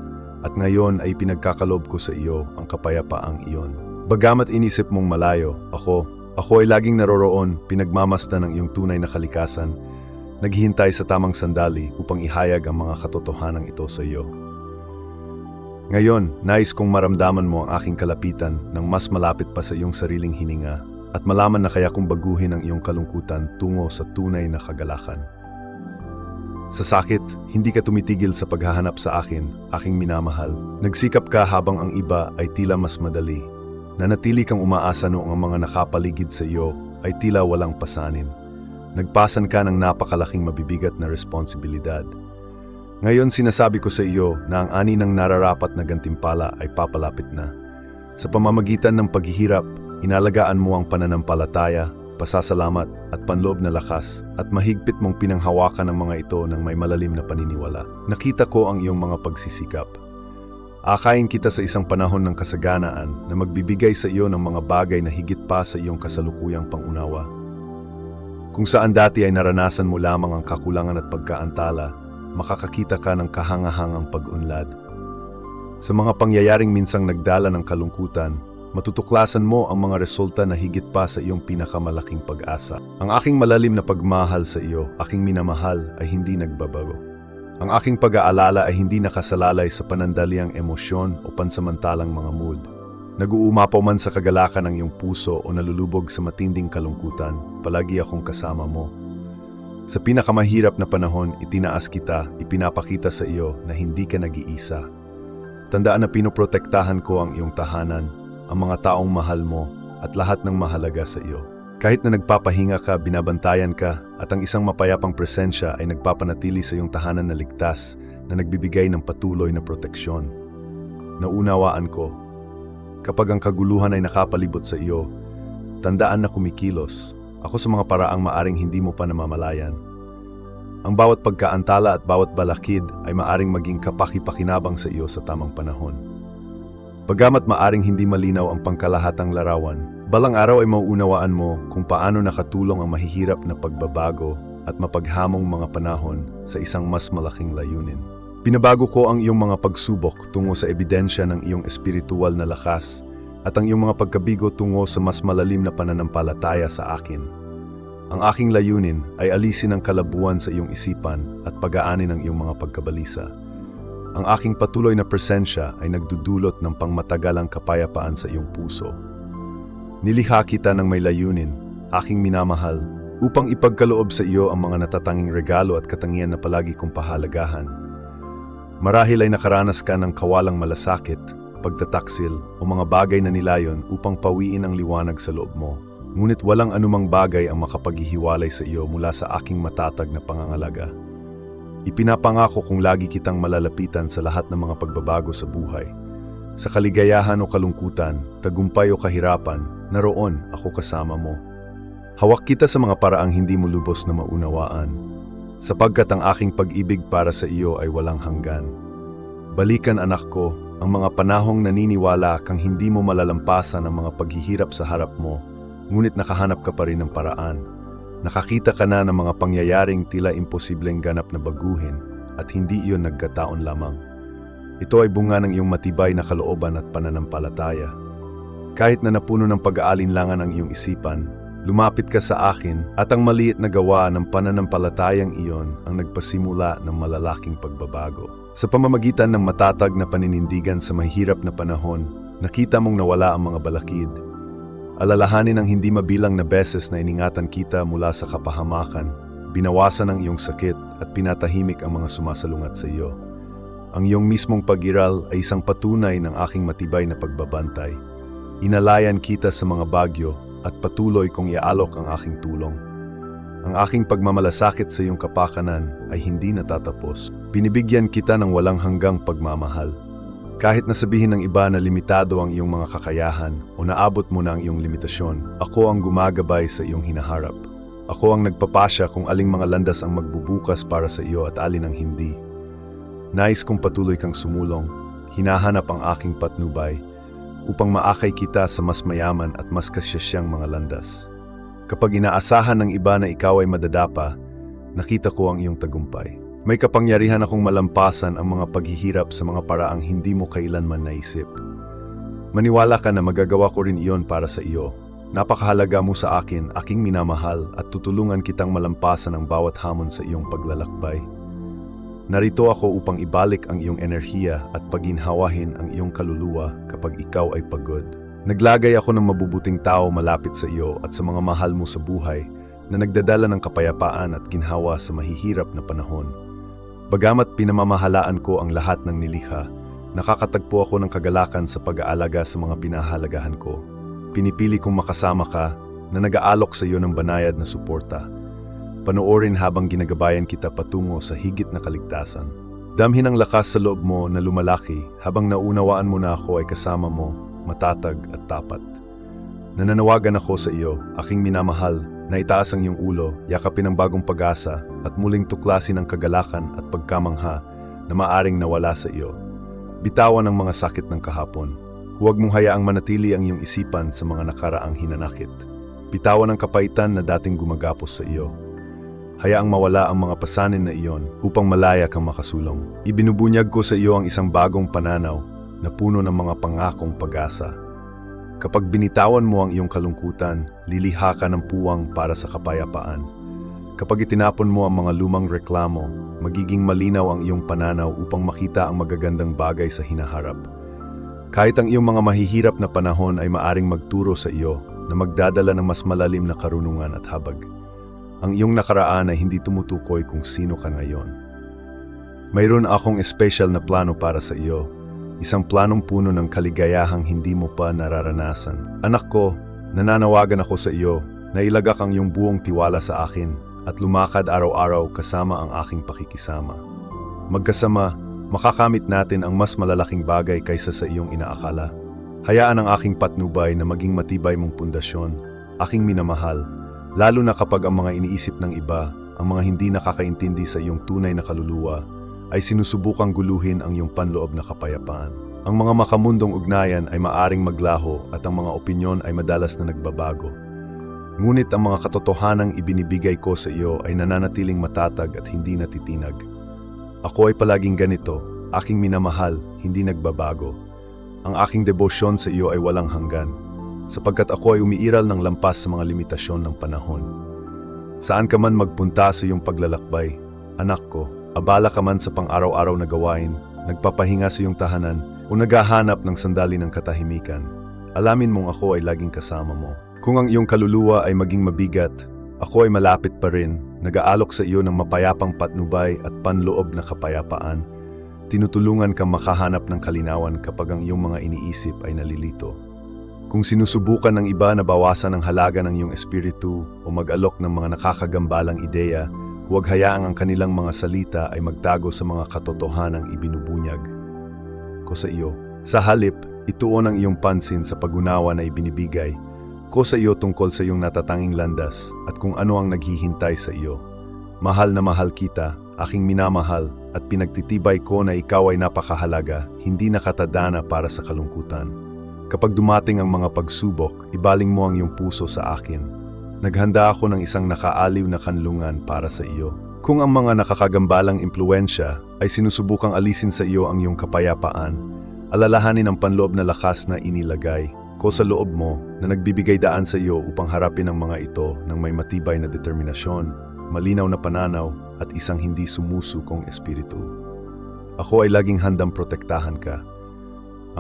A: At ngayon ay pinagkakaloob ko sa iyo ang kapayapaang iyon. Bagamat inisip mong malayo, ako ay laging naroroon, pinagmamasdan ng iyong tunay na kalikasan, naghihintay sa tamang sandali upang ihayag ang mga katotohanan ito sa iyo. Ngayon, nais kong maramdaman mo ang aking kalapitan ng mas malapit pa sa iyong sariling hininga at malaman na kaya kong baguhin ang iyong kalungkutan tungo sa tunay na kagalakan. Sa sakit, hindi ka tumitigil sa paghahanap sa akin, aking minamahal. Nagsikap ka habang ang iba ay tila mas madali. Nanatili kang umaasa noong ang mga nakapaligid sa iyo ay tila walang pasanin. Nagpasan ka ng napakalaking mabibigat na responsibilidad. Ngayon sinasabi ko sa iyo na ang ani ng nararapat na gantimpala ay papalapit na. Sa pamamagitan ng paghihirap, inalagaan mo ang pananampalataya, pasasalamat at panloob na lakas at mahigpit mong pinanghawakan ang mga ito ng may malalim na paniniwala. Nakita ko ang iyong mga pagsisikap. Akayin kita sa isang panahon ng kasaganaan na magbibigay sa iyo ng mga bagay na higit pa sa iyong kasalukuyang pangunawa. Kung saan dati ay naranasan mo lamang ang kakulangan at pagkaantala, makakakita ka ng kahangahangang pag-unlad. Sa mga pangyayaring minsang nagdala ng kalungkutan, matutuklasan mo ang mga resulta na higit pa sa iyong pinakamalaking pag-asa. Ang aking malalim na pagmahal sa iyo, aking minamahal, ay hindi nagbabago. Ang aking pag-aalala ay hindi nakasalalay sa panandaliang emosyon o pansamantalang mga mood. Nag-uumapaw man sa kagalakan ng iyong puso o nalulubog sa matinding kalungkutan, palagi akong kasama mo. Sa pinakamahirap na panahon, itinaas kita, ipinapakita sa iyo na hindi ka nag-iisa. Tandaan na pinoprotektahan ko ang iyong tahanan, ang mga taong mahal mo at lahat ng mahalaga sa iyo. Kahit na nagpapahinga ka, binabantayan ka at ang isang mapayapang presensya ay nagpapanatili sa iyong tahanan na ligtas na nagbibigay ng patuloy na proteksyon. Naunawaan ko, kapag ang kaguluhan ay nakapalibot sa iyo, tandaan na kumikilos ako sa mga paraang maaring hindi mo pa namamalayan. Ang bawat pagkaantala at bawat balakid ay maaring maging kapaki-pakinabang sa iyo sa tamang panahon. Bagamat maaring hindi malinaw ang pangkalahatang larawan, balang araw ay mauunawaan mo kung paano nakatulong ang mahihirap na pagbabago at mapaghamong mga panahon sa isang mas malaking layunin. Pinabago ko ang iyong mga pagsubok tungo sa ebidensya ng iyong espiritual na lakas at ang iyong mga pagkabigo tungo sa mas malalim na pananampalataya sa akin. Ang aking layunin ay alisin ang kalabuan sa iyong isipan at pag-aanin ang iyong mga pagkabalisa. Ang aking patuloy na presensya ay nagdudulot ng pangmatagalang kapayapaan sa iyong puso. Nilikha kita ng may layunin, aking minamahal, upang ipagkaloob sa iyo ang mga natatanging regalo at katangian na palagi kong pahalagahan. Marahil ay nakaranas ka ng kawalang malasakit, pagtataksil o mga bagay na nilayon upang pawiin ang liwanag sa loob mo. Ngunit walang anumang bagay ang makapaghihiwalay sa iyo mula sa aking matatag na pangangalaga. Ipinapangako kong lagi kitang malalapitan sa lahat ng mga pagbabago sa buhay. Sa kaligayahan o kalungkutan, tagumpay o kahirapan, naroon ako kasama mo. Hawak kita sa mga paraang hindi mo lubos na maunawaan, sapagkat ang aking pag-ibig para sa iyo ay walang hanggan. Balikan, anak ko, ang mga panahong naniniwala kang hindi mo malalampasan ang mga paghihirap sa harap mo, ngunit nakahanap ka pa rin ng paraan. Nakakita ka na ng mga pangyayaring tila imposibleng ganap na baguhin at hindi iyon nagkataon lamang. Ito ay bunga ng iyong matibay na kalooban at pananampalataya. Kahit na napuno ng pag-aalinlangan ang iyong isipan, lumapit ka sa akin at ang maliit na gawa ng pananampalatayang iyon ang nagpasimula ng malalaking pagbabago. Sa pamamagitan ng matatag na paninindigan sa mahirap na panahon, nakita mong nawala ang mga balakid. Alalahanin ang hindi mabilang na beses na iningatan kita mula sa kapahamakan, binawasan ang iyong sakit at pinatahimik ang mga sumasalungat sa iyo. Ang iyong mismong pag-iral ay isang patunay ng aking matibay na pagbabantay. Inalayan kita sa mga bagyo at patuloy kong iaalok ang aking tulong. Ang aking pagmamalasakit sa iyong kapakanan ay hindi natatapos. Binibigyan kita ng walang hanggang pagmamahal. Kahit na sabihin ng iba na limitado ang iyong mga kakayahan o naabot mo na ang iyong limitasyon, ako ang gumagabay sa iyong hinaharap. Ako ang nagpapasya kung aling mga landas ang magbubukas para sa iyo at alin ang hindi. Nais kong patuloy kang sumulong, hinahanap ang aking patnubay, upang maakay kita sa mas mayaman at mas kasyasyang mga landas. Kapag inaasahan ng iba na ikaw ay madadapa, nakita ko ang iyong tagumpay. May kapangyarihan akong malampasan ang mga paghihirap sa mga paraang hindi mo kailanman naisip. Maniwala ka na magagawa ko rin iyon para sa iyo. Napakahalaga mo sa akin, aking minamahal, at tutulungan kitang malampasan ang bawat hamon sa iyong paglalakbay. Narito ako upang ibalik ang iyong enerhiya at paginhawahin ang iyong kaluluwa kapag ikaw ay pagod. Naglagay ako ng mabubuting tao malapit sa iyo at sa mga mahal mo sa buhay na nagdadala ng kapayapaan at ginhawa sa mahihirap na panahon. Bagamat pinamamahalaan ko ang lahat ng nilikha, nakakatagpo ako ng kagalakan sa pag-aalaga sa mga pinahalagahan ko. Pinipili kong makasama ka na nag-aalok sa iyo ng banayad na suporta. Panoorin habang ginagabayan kita patungo sa higit na kaligtasan. Damhin ang lakas sa loob mo na lumalaki habang naunawaan mo na ako ay kasama mo, matatag at tapat. Nananawagan ako sa iyo, aking minamahal, na itaas ang iyong ulo, yakapin ang bagong pag-asa at muling tuklasin ang kagalakan at pagkamangha na maaring nawala sa iyo. Bitawan ang mga sakit ng kahapon. Huwag mong hayaang manatili ang iyong isipan sa mga nakaraang hinanakit. Bitawan ang kapaitan na dating gumagapos sa iyo. Hayaang mawala ang mga pasanin na iyon upang malaya kang makasulong. Ibinubunyag ko sa iyo ang isang bagong pananaw na puno ng mga pangakong pag-asa. Kapag binitawan mo ang iyong kalungkutan, liliha ka ng puwang para sa kapayapaan. Kapag itinapon mo ang mga lumang reklamo, magiging malinaw ang iyong pananaw upang makita ang magagandang bagay sa hinaharap. Kahit ang iyong mga mahihirap na panahon ay maaring magturo sa iyo na magdadala ng mas malalim na karunungan at habag. Ang iyong nakaraan ay hindi tumutukoy kung sino ka ngayon. Mayroon akong espesyal na plano para sa iyo. Isang planong puno ng kaligayahang hindi mo pa nararanasan. Anak ko, nananawagan ako sa iyo na ilagak ang iyong buong tiwala sa akin at lumakad araw-araw kasama ang aking pakikisama. Magkasama, makakamit natin ang mas malalaking bagay kaysa sa iyong inaakala. Hayaan ang aking patnubay na maging matibay mong pundasyon, aking minamahal, lalo na kapag ang mga iniisip ng iba, ang mga hindi nakakaintindi sa iyong tunay na kaluluwa, ay sinusubukang guluhin ang iyong panloob na kapayapaan. Ang mga makamundong ugnayan ay maaring maglaho at ang mga opinyon ay madalas na nagbabago. Ngunit ang mga katotohanang ibinibigay ko sa iyo ay nananatiling matatag at hindi natitinag. Ako ay palaging ganito, aking minamahal, hindi nagbabago. Ang aking debosyon sa iyo ay walang hanggan, sapagkat ako ay umiiral ng lampas sa mga limitasyon ng panahon. Saan ka man magpunta sa iyong paglalakbay, anak ko, abala ka man sa pang-araw-araw na gawain, nagpapahinga sa iyong tahanan, o naghahanap ng sandali ng katahimikan, alamin mong ako ay laging kasama mo. Kung ang iyong kaluluwa ay maging mabigat, ako ay malapit pa rin, nag-aalok sa iyo ng mapayapang patnubay at panloob na kapayapaan. Tinutulungan kang makahanap ng kalinawan kapag ang iyong mga iniisip ay nalilito. Kung sinusubukan ng iba na bawasan ang halaga ng iyong espiritu o mag-alok ng mga nakakagambalang ideya, huwag hayaang ang kanilang mga salita ay magtago sa mga katotohanang ibinubunyag ko sa iyo. Sa halip, ituon ang iyong pansin sa pag-unawa na ibinibigay ko sa iyo tungkol sa iyong natatanging landas at kung ano ang naghihintay sa iyo. Mahal na mahal kita, aking minamahal, at pinagtitibay ko na ikaw ay napakahalaga, hindi nakatadana para sa kalungkutan. Kapag dumating ang mga pagsubok, ibaling mo ang iyong puso sa akin. Naghanda ako ng isang nakaaliw na kanlungan para sa iyo. Kung ang mga nakakagambalang impluensya ay sinusubukang alisin sa iyo ang iyong kapayapaan, alalahanin ang panloob na lakas na inilagay ko sa loob mo na nagbibigay daan sa iyo upang harapin ang mga ito ng may matibay na determinasyon, malinaw na pananaw at isang hindi sumusukong espiritu. Ako ay laging handang protektahan ka.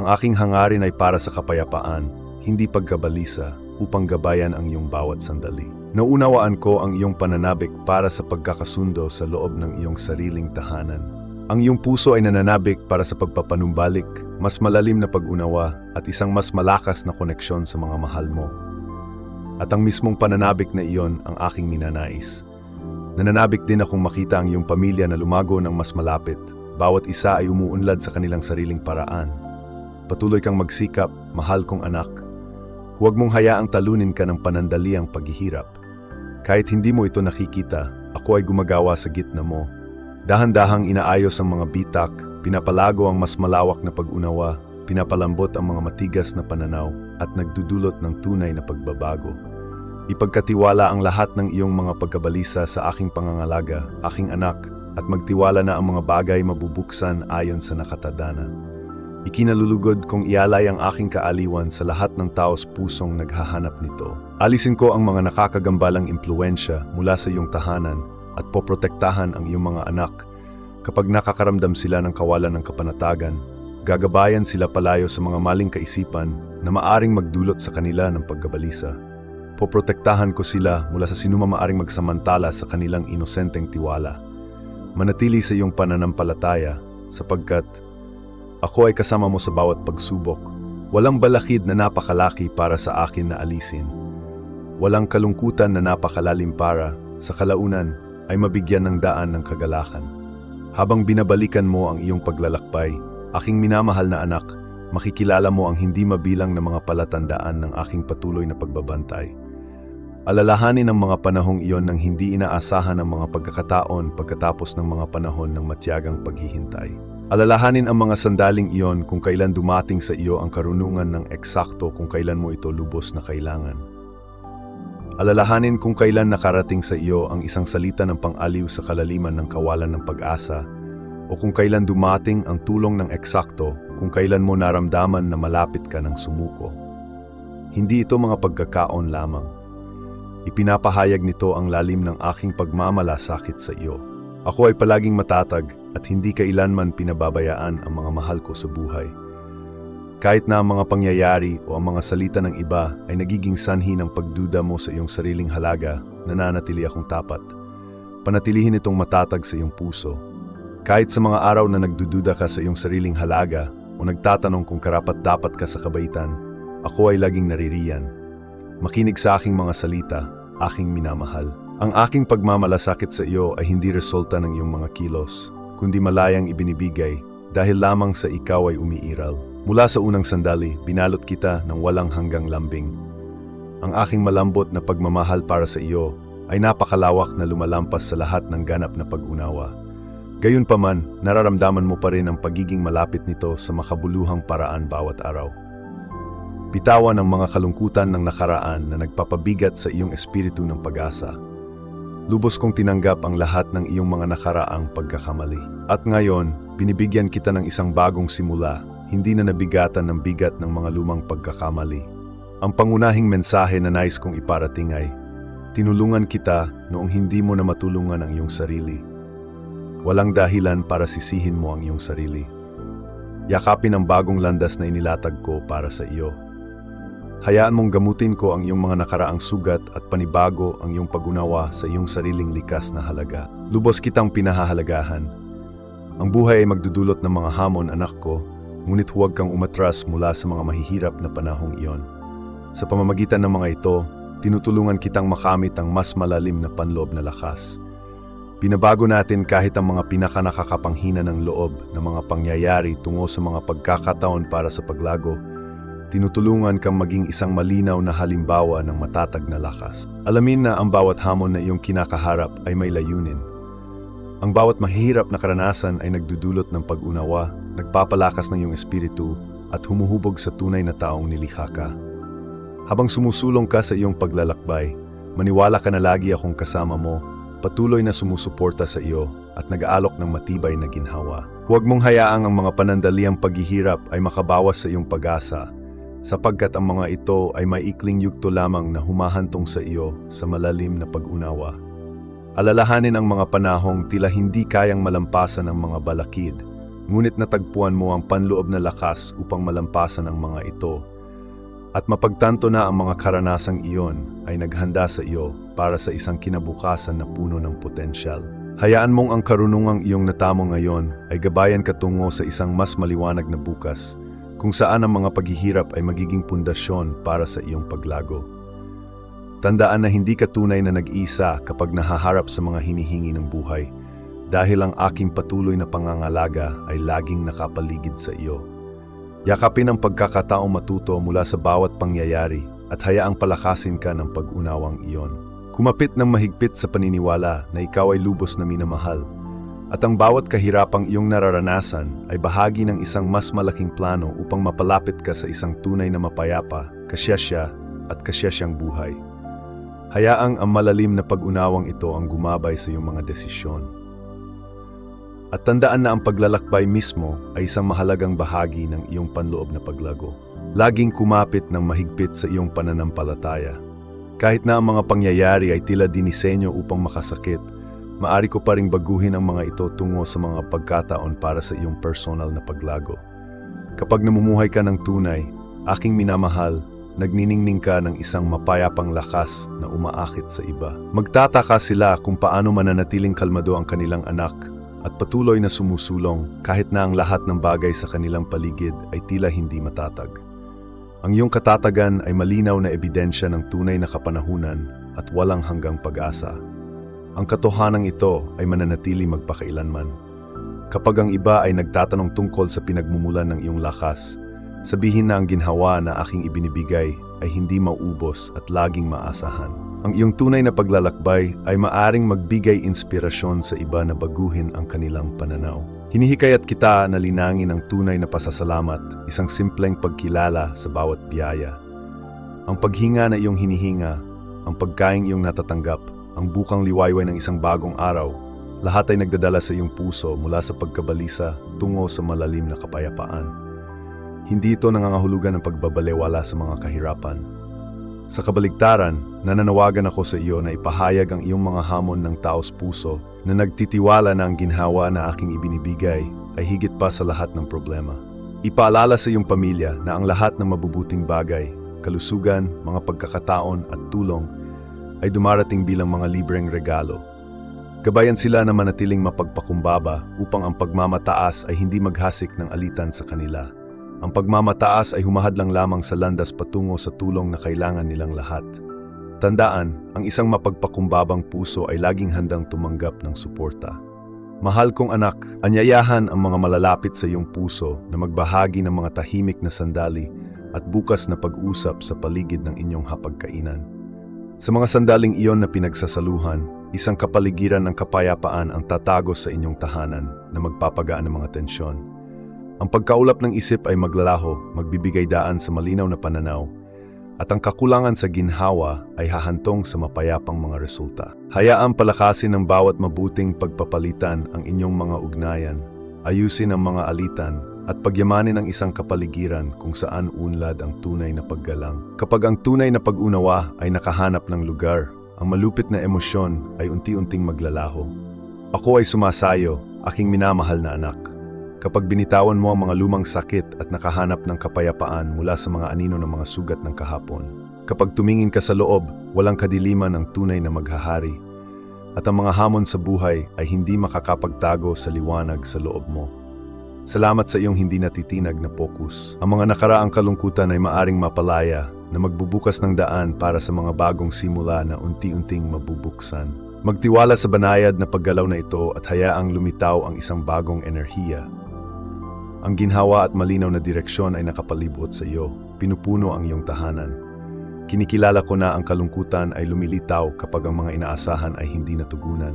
A: Ang aking hangarin ay para sa kapayapaan, hindi pagkabalisa, upang gabayan ang iyong bawat sandali. Naunawaan ko ang iyong pananabik para sa pagkakasundo sa loob ng iyong sariling tahanan. Ang iyong puso ay nananabik para sa pagpapanumbalik, mas malalim na pag-unawa at isang mas malakas na koneksyon sa mga mahal mo. At ang mismong pananabik na iyon ang aking ninanais. Nananabik din akong makita ang iyong pamilya na lumago ng mas malapit. Bawat isa ay umuunlad sa kanilang sariling paraan. Patuloy kang magsikap, mahal kong anak. Huwag mong hayaang talunin ka ng panandaliang paghihirap. Kahit hindi mo ito nakikita, ako ay gumagawa sa gitna mo. Dahan-dahang inaayos ang mga bitak, pinapalago ang mas malawak na pag-unawa, pinapalambot ang mga matigas na pananaw, at nagdudulot ng tunay na pagbabago. Ipagkatiwala ang lahat ng iyong mga pagkabalisa sa aking pangangalaga, aking anak, at magtiwala na ang mga bagay mabubuksan ayon sa nakatadhana. Ikinalulugod kong ialay ang aking kaaliwan sa lahat ng taos pusong naghahanap nito. Alisin ko ang mga nakakagambalang impluensya mula sa iyong tahanan at poprotektahan ang iyong mga anak. Kapag nakakaramdam sila ng kawalan ng kapanatagan, gagabayan sila palayo sa mga maling kaisipan na maaring magdulot sa kanila ng pagkabalisa. Poprotektahan ko sila mula sa sinuma maaring magsamantala sa kanilang inosenteng tiwala. Manatili sa iyong pananampalataya sapagkat ako ay kasama mo sa bawat pagsubok. Walang balakid na napakalaki para sa akin na alisin. Walang kalungkutan na napakalalim para, sa kalaunan, ay mabigyan ng daan ng kagalakan. Habang binabalikan mo ang iyong paglalakbay, aking minamahal na anak, makikilala mo ang hindi mabilang na mga palatandaan ng aking patuloy na pagbabantay. Alalahanin ang mga panahong iyon nang hindi inaasahan ang mga pagkakataon pagkatapos ng mga panahon ng matiyagang paghihintay. Alalahanin ang mga sandaling iyon kung kailan dumating sa iyo ang karunungan ng eksakto kung kailan mo ito lubos na kailangan. Alalahanin kung kailan nakarating sa iyo ang isang salita ng pang-aliw sa kalaliman ng kawalan ng pag-asa o kung kailan dumating ang tulong ng eksakto kung kailan mo naramdaman na malapit ka ng sumuko. Hindi ito mga pagkakaon lamang. Ipinapahayag nito ang lalim ng aking pagmamalasakit sa iyo. Ako ay palaging matatag at hindi kailanman pinababayaan ang mga mahal ko sa buhay. Kahit na ang mga pangyayari o ang mga salita ng iba ay nagiging sanhi ng pagduda mo sa iyong sariling halaga, nananatili akong tapat. Panatilihin itong matatag sa iyong puso. Kahit sa mga araw na nagdududa ka sa iyong sariling halaga o nagtatanong kung karapat-dapat ka sa kabaitan, ako ay laging naririyan. Makinig sa aking mga salita, aking minamahal. Ang aking pagmamalasakit sa iyo ay hindi resulta ng iyong mga kilos, kundi malayang ibinibigay dahil lamang sa ikaw ay umiiral. Mula sa unang sandali, binalot kita ng walang hanggang lambing. Ang aking malambot na pagmamahal para sa iyo ay napakalawak na lumalampas sa lahat ng ganap na pag-unawa. Gayunpaman, nararamdaman mo pa rin ang pagiging malapit nito sa makabuluhang paraan bawat araw. Bitawan ang mga kalungkutan ng nakaraan na nagpapabigat sa iyong espiritu ng pag-asa. Lubos kong tinanggap ang lahat ng iyong mga nakaraang pagkakamali. At ngayon, binibigyan kita ng isang bagong simula, hindi na nabigatan ng bigat ng mga lumang pagkakamali. Ang pangunahing mensahe na nais kong iparating ay, tinulungan kita noong hindi mo na matulungan ang iyong sarili. Walang dahilan para sisihin mo ang iyong sarili. Yakapin ang bagong landas na inilatag ko para sa iyo. Hayaan mong gamutin ko ang iyong mga nakaraang sugat at panibago ang iyong pag-unawa sa iyong sariling likas na halaga. Lubos kitang pinahahalagahan. Ang buhay ay magdudulot ng mga hamon, anak ko, ngunit huwag kang umatras mula sa mga mahihirap na panahong iyon. Sa pamamagitan ng mga ito, tinutulungan kitang makamit ang mas malalim na panloob na lakas. Binabago natin kahit ang mga pinakanakakapanghina ng loob na mga pangyayari tungo sa mga pagkakataon para sa paglago. Tinutulungan kang maging isang malinaw na halimbawa ng matatag na lakas. Alamin na ang bawat hamon na iyong kinakaharap ay may layunin. Ang bawat mahihirap na karanasan ay nagdudulot ng pag-unawa, nagpapalakas ng iyong espiritu, at humuhubog sa tunay na taong nilikha ka. Habang sumusulong ka sa iyong paglalakbay, maniwala ka na lagi akong kasama mo, patuloy na sumusuporta sa iyo, at nag-aalok ng matibay na ginhawa. Huwag mong hayaang ang mga panandaliang paghihirap ay makabawas sa iyong pag-asa, sapagkat ang mga ito ay maikling yugto lamang na humahantong sa iyo sa malalim na pag-unawa. Alalahanin ang mga panahong tila hindi kayang malampasan ang mga balakid, ngunit natagpuan mo ang panloob na lakas upang malampasan ang mga ito. At mapagtanto na ang mga karanasang iyon ay naghanda sa iyo para sa isang kinabukasan na puno ng potensyal. Hayaan mong ang karunungang iyong natamo ngayon ay gabayan ka tungo sa isang mas maliwanag na bukas, kung saan ang mga paghihirap ay magiging pundasyon para sa iyong paglago. Tandaan na hindi ka tunay na nag-isa kapag nahaharap sa mga hinihingi ng buhay, dahil ang aking patuloy na pangangalaga ay laging nakapaligid sa iyo. Yakapin ang pagkakataong matuto mula sa bawat pangyayari at hayaang palakasin ka ng pag-unawang iyon. Kumapit ng mahigpit sa paniniwala na ikaw ay lubos na minamahal, at ang bawat kahirapang iyong nararanasan ay bahagi ng isang mas malaking plano upang mapalapit ka sa isang tunay na mapayapa, kasyasya at kasyasyang buhay. Hayaang ang malalim na pag-unawang ito ang gumabay sa iyong mga desisyon. At tandaan na ang paglalakbay mismo ay isang mahalagang bahagi ng iyong panloob na paglago. Laging kumapit ng mahigpit sa iyong pananampalataya. Kahit na ang mga pangyayari ay tila dinisenyo upang makasakit, maari ko pa ring baguhin ang mga ito tungo sa mga pagkataon para sa iyong personal na paglago. Kapag namumuhay ka ng tunay, aking minamahal, nagniningning ka ng isang mapayapang lakas na umaakit sa iba. Magtataka sila kung paano mananatiling kalmado ang kanilang anak at patuloy na sumusulong kahit na ang lahat ng bagay sa kanilang paligid ay tila hindi matatag. Ang iyong katatagan ay malinaw na ebidensya ng tunay na kapanahunan at walang hanggang pag-asa. Ang katotohanan ito ay mananatili magpakailanman. Kapag ang iba ay nagtatanong tungkol sa pinagmumulan ng iyong lakas, sabihin na ang ginhawa na aking ibinibigay ay hindi mauubos at laging maasahan. Ang iyong tunay na paglalakbay ay maaring magbigay inspirasyon sa iba na baguhin ang kanilang pananaw. Hinihikayat kita na linangin ang tunay na pasasalamat, isang simpleng pagkilala sa bawat biyaya. Ang paghinga na iyong hinihinga, ang pagkaing iyong natatanggap, ang bukang liwayway ng isang bagong araw, lahat ay nagdadala sa iyong puso mula sa pagkabalisa tungo sa malalim na kapayapaan. Hindi ito nangangahulugan ng pagbabalewala sa mga kahirapan. Sa kabaligtaran, nananawagan ako sa iyo na ipahayag ang iyong mga hamon ng taos puso na nagtitiwala na ang ginhawa na aking ibinibigay ay higit pa sa lahat ng problema. Ipaalala sa iyong pamilya na ang lahat ng mabubuting bagay, kalusugan, mga pagkakataon at tulong ay dumarating bilang mga libreng regalo. Gabayan sila na manatiling mapagpakumbaba upang ang pagmamataas ay hindi maghasik ng alitan sa kanila. Ang pagmamataas ay humahadlang lamang sa landas patungo sa tulong na kailangan nilang lahat. Tandaan, ang isang mapagpakumbabang puso ay laging handang tumanggap ng suporta. Mahal kong anak, anyayahan ang mga malalapit sa iyong puso na magbahagi ng mga tahimik na sandali at bukas na pag-usap sa paligid ng inyong hapagkainan. Sa mga sandaling iyon na pinagsasaluhan, isang kapaligiran ng kapayapaan ang tatagos sa inyong tahanan na magpapagaan ng mga tensyon. Ang pagkaulap ng isip ay maglalaho, magbibigay daan sa malinaw na pananaw, at ang kakulangan sa ginhawa ay hahantong sa mapayapang mga resulta. Hayaang palakasin ng bawat mabuting pagpapalitan ang inyong mga ugnayan, ayusin ang mga alitan, at pagyamanin ang isang kapaligiran kung saan unlad ang tunay na paggalang. Kapag ang tunay na pag-unawa ay nakahanap ng lugar, ang malupit na emosyon ay unti-unting maglalaho. Ako ay sumasayo, aking minamahal na anak. Kapag binitawan mo ang mga lumang sakit at nakahanap ng kapayapaan mula sa mga anino ng mga sugat ng kahapon. Kapag tumingin ka sa loob, walang kadiliman ang tunay na maghahari. At ang mga hamon sa buhay ay hindi makakapagtago sa liwanag sa loob mo. Salamat sa iyong hindi natitinag na focus. Ang mga nakaraang kalungkutan ay maaring mapalaya na magbubukas ng daan para sa mga bagong simula na unti-unting mabubuksan. Magtiwala sa banayad na paggalaw na ito at hayaang lumitaw ang isang bagong enerhiya. Ang ginhawa at malinaw na direksyon ay nakapalibot sa iyo, pinupuno ang iyong tahanan. Kinikilala ko na ang kalungkutan ay lumilitaw kapag ang mga inaasahan ay hindi natugunan.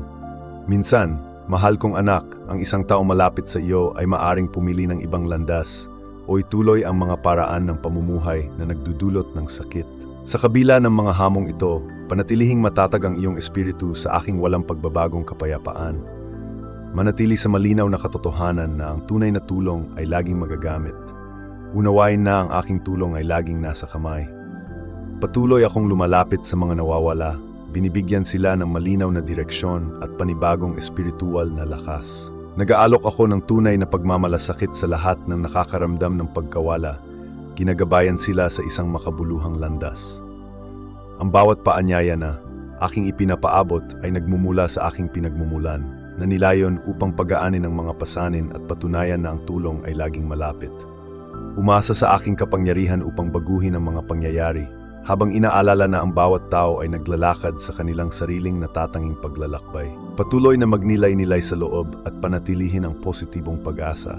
A: Minsan, mahal kong anak, ang isang tao malapit sa iyo ay maaring pumili ng ibang landas o ituloy ang mga paraan ng pamumuhay na nagdudulot ng sakit. Sa kabila ng mga hamong ito, panatilihing matatag ang iyong espiritu sa aking walang pagbabagong kapayapaan. Manatili sa malinaw na katotohanan na ang tunay na tulong ay laging magagamit. Unawain na ang aking tulong ay laging nasa kamay. Patuloy akong lumalapit sa mga nawawala, binibigyan sila ng malinaw na direksyon at panibagong espiritual na lakas. Nag-aalok ako ng tunay na pagmamalasakit sa lahat ng nakakaramdam ng pagkawala, ginagabayan sila sa isang makabuluhang landas. Ang bawat paanyaya na aking ipinapaabot ay nagmumula sa aking pinagmumulan, na nilayon upang pagaanin ang mga pasanin at patunayan na ang tulong ay laging malapit. Umasa sa aking kapangyarihan upang baguhin ang mga pangyayari, habang inaalala na ang bawat tao ay naglalakad sa kanilang sariling natatanging paglalakbay. Patuloy na magnilay-nilay sa loob at panatilihin ang positibong pag-asa.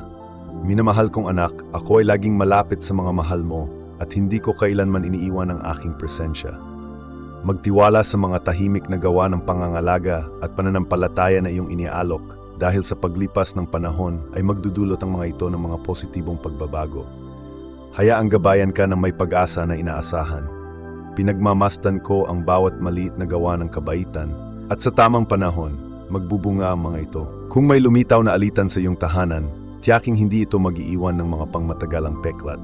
A: Minamahal kong anak, ako ay laging malapit sa mga mahal mo at hindi ko kailanman iniiwan ang aking presensya. Magtiwala sa mga tahimik na gawa ng pangangalaga at pananampalataya na iyong iniaalok dahil sa paglipas ng panahon ay magdudulot ang mga ito ng mga positibong pagbabago. Hayaang gabayan ka ng may pag-asa na inaasahan. Pinagmamasdan ko ang bawat maliit na gawa ng kabaitan at sa tamang panahon, magbubunga ang mga ito. Kung may lumitaw na alitan sa iyong tahanan, tiyaking hindi ito mag-iiwan ng mga pangmatagalang peklat.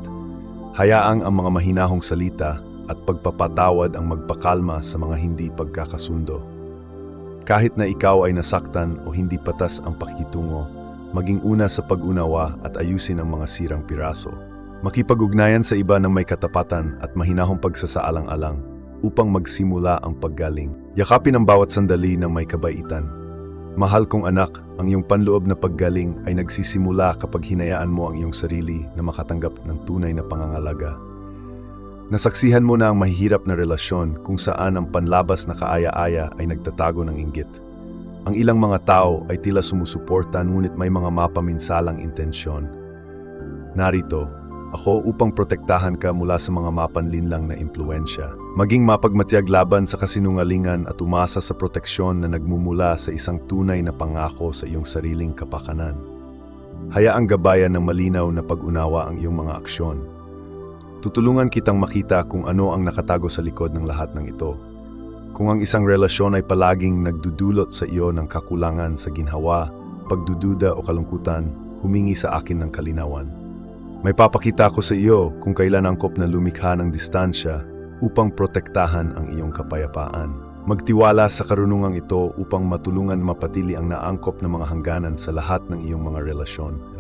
A: Hayaang ang mga mahinahong salita at pagpapatawad ang magpakalma sa mga hindi pagkakasundo. Kahit na ikaw ay nasaktan o hindi patas ang pakikitungo, maging una sa pag-unawa at ayusin ang mga sirang piraso. Makipag-ugnayan sa iba ng may katapatan at mahinahong pagsasaalang-alang upang magsimula ang paggaling. Yakapin ang bawat sandali ng may kabaitan. Mahal kong anak, ang iyong panloob na paggaling ay nagsisimula kapag hinayaan mo ang iyong sarili na makatanggap ng tunay na pangangalaga. Nasaksihan mo na ang mahihirap na relasyon kung saan ang panlabas na kaaya-aya ay nagtatago ng inggit. Ang ilang mga tao ay tila sumusuporta ngunit may mga mapaminsalang intensyon. Narito, ako upang protektahan ka mula sa mga mapanlinlang na impluensya. Maging mapagmatyag laban sa kasinungalingan at umasa sa proteksyon na nagmumula sa isang tunay na pangako sa iyong sariling kapakanan. Hayaang gabayan ng malinaw na pag-unawa ang iyong mga aksyon. Tutulungan kitang makita kung ano ang nakatago sa likod ng lahat ng ito. Kung ang isang relasyon ay palaging nagdudulot sa iyo ng kakulangan sa ginhawa, pagdududa o kalungkutan, humingi sa akin ng kalinawan. May papakita ko sa iyo kung kailan angkop na lumikha ng distansya upang protektahan ang iyong kapayapaan. Magtiwala sa karunungang ito upang matulungan mapatili ang naangkop na mga hangganan sa lahat ng iyong mga relasyon.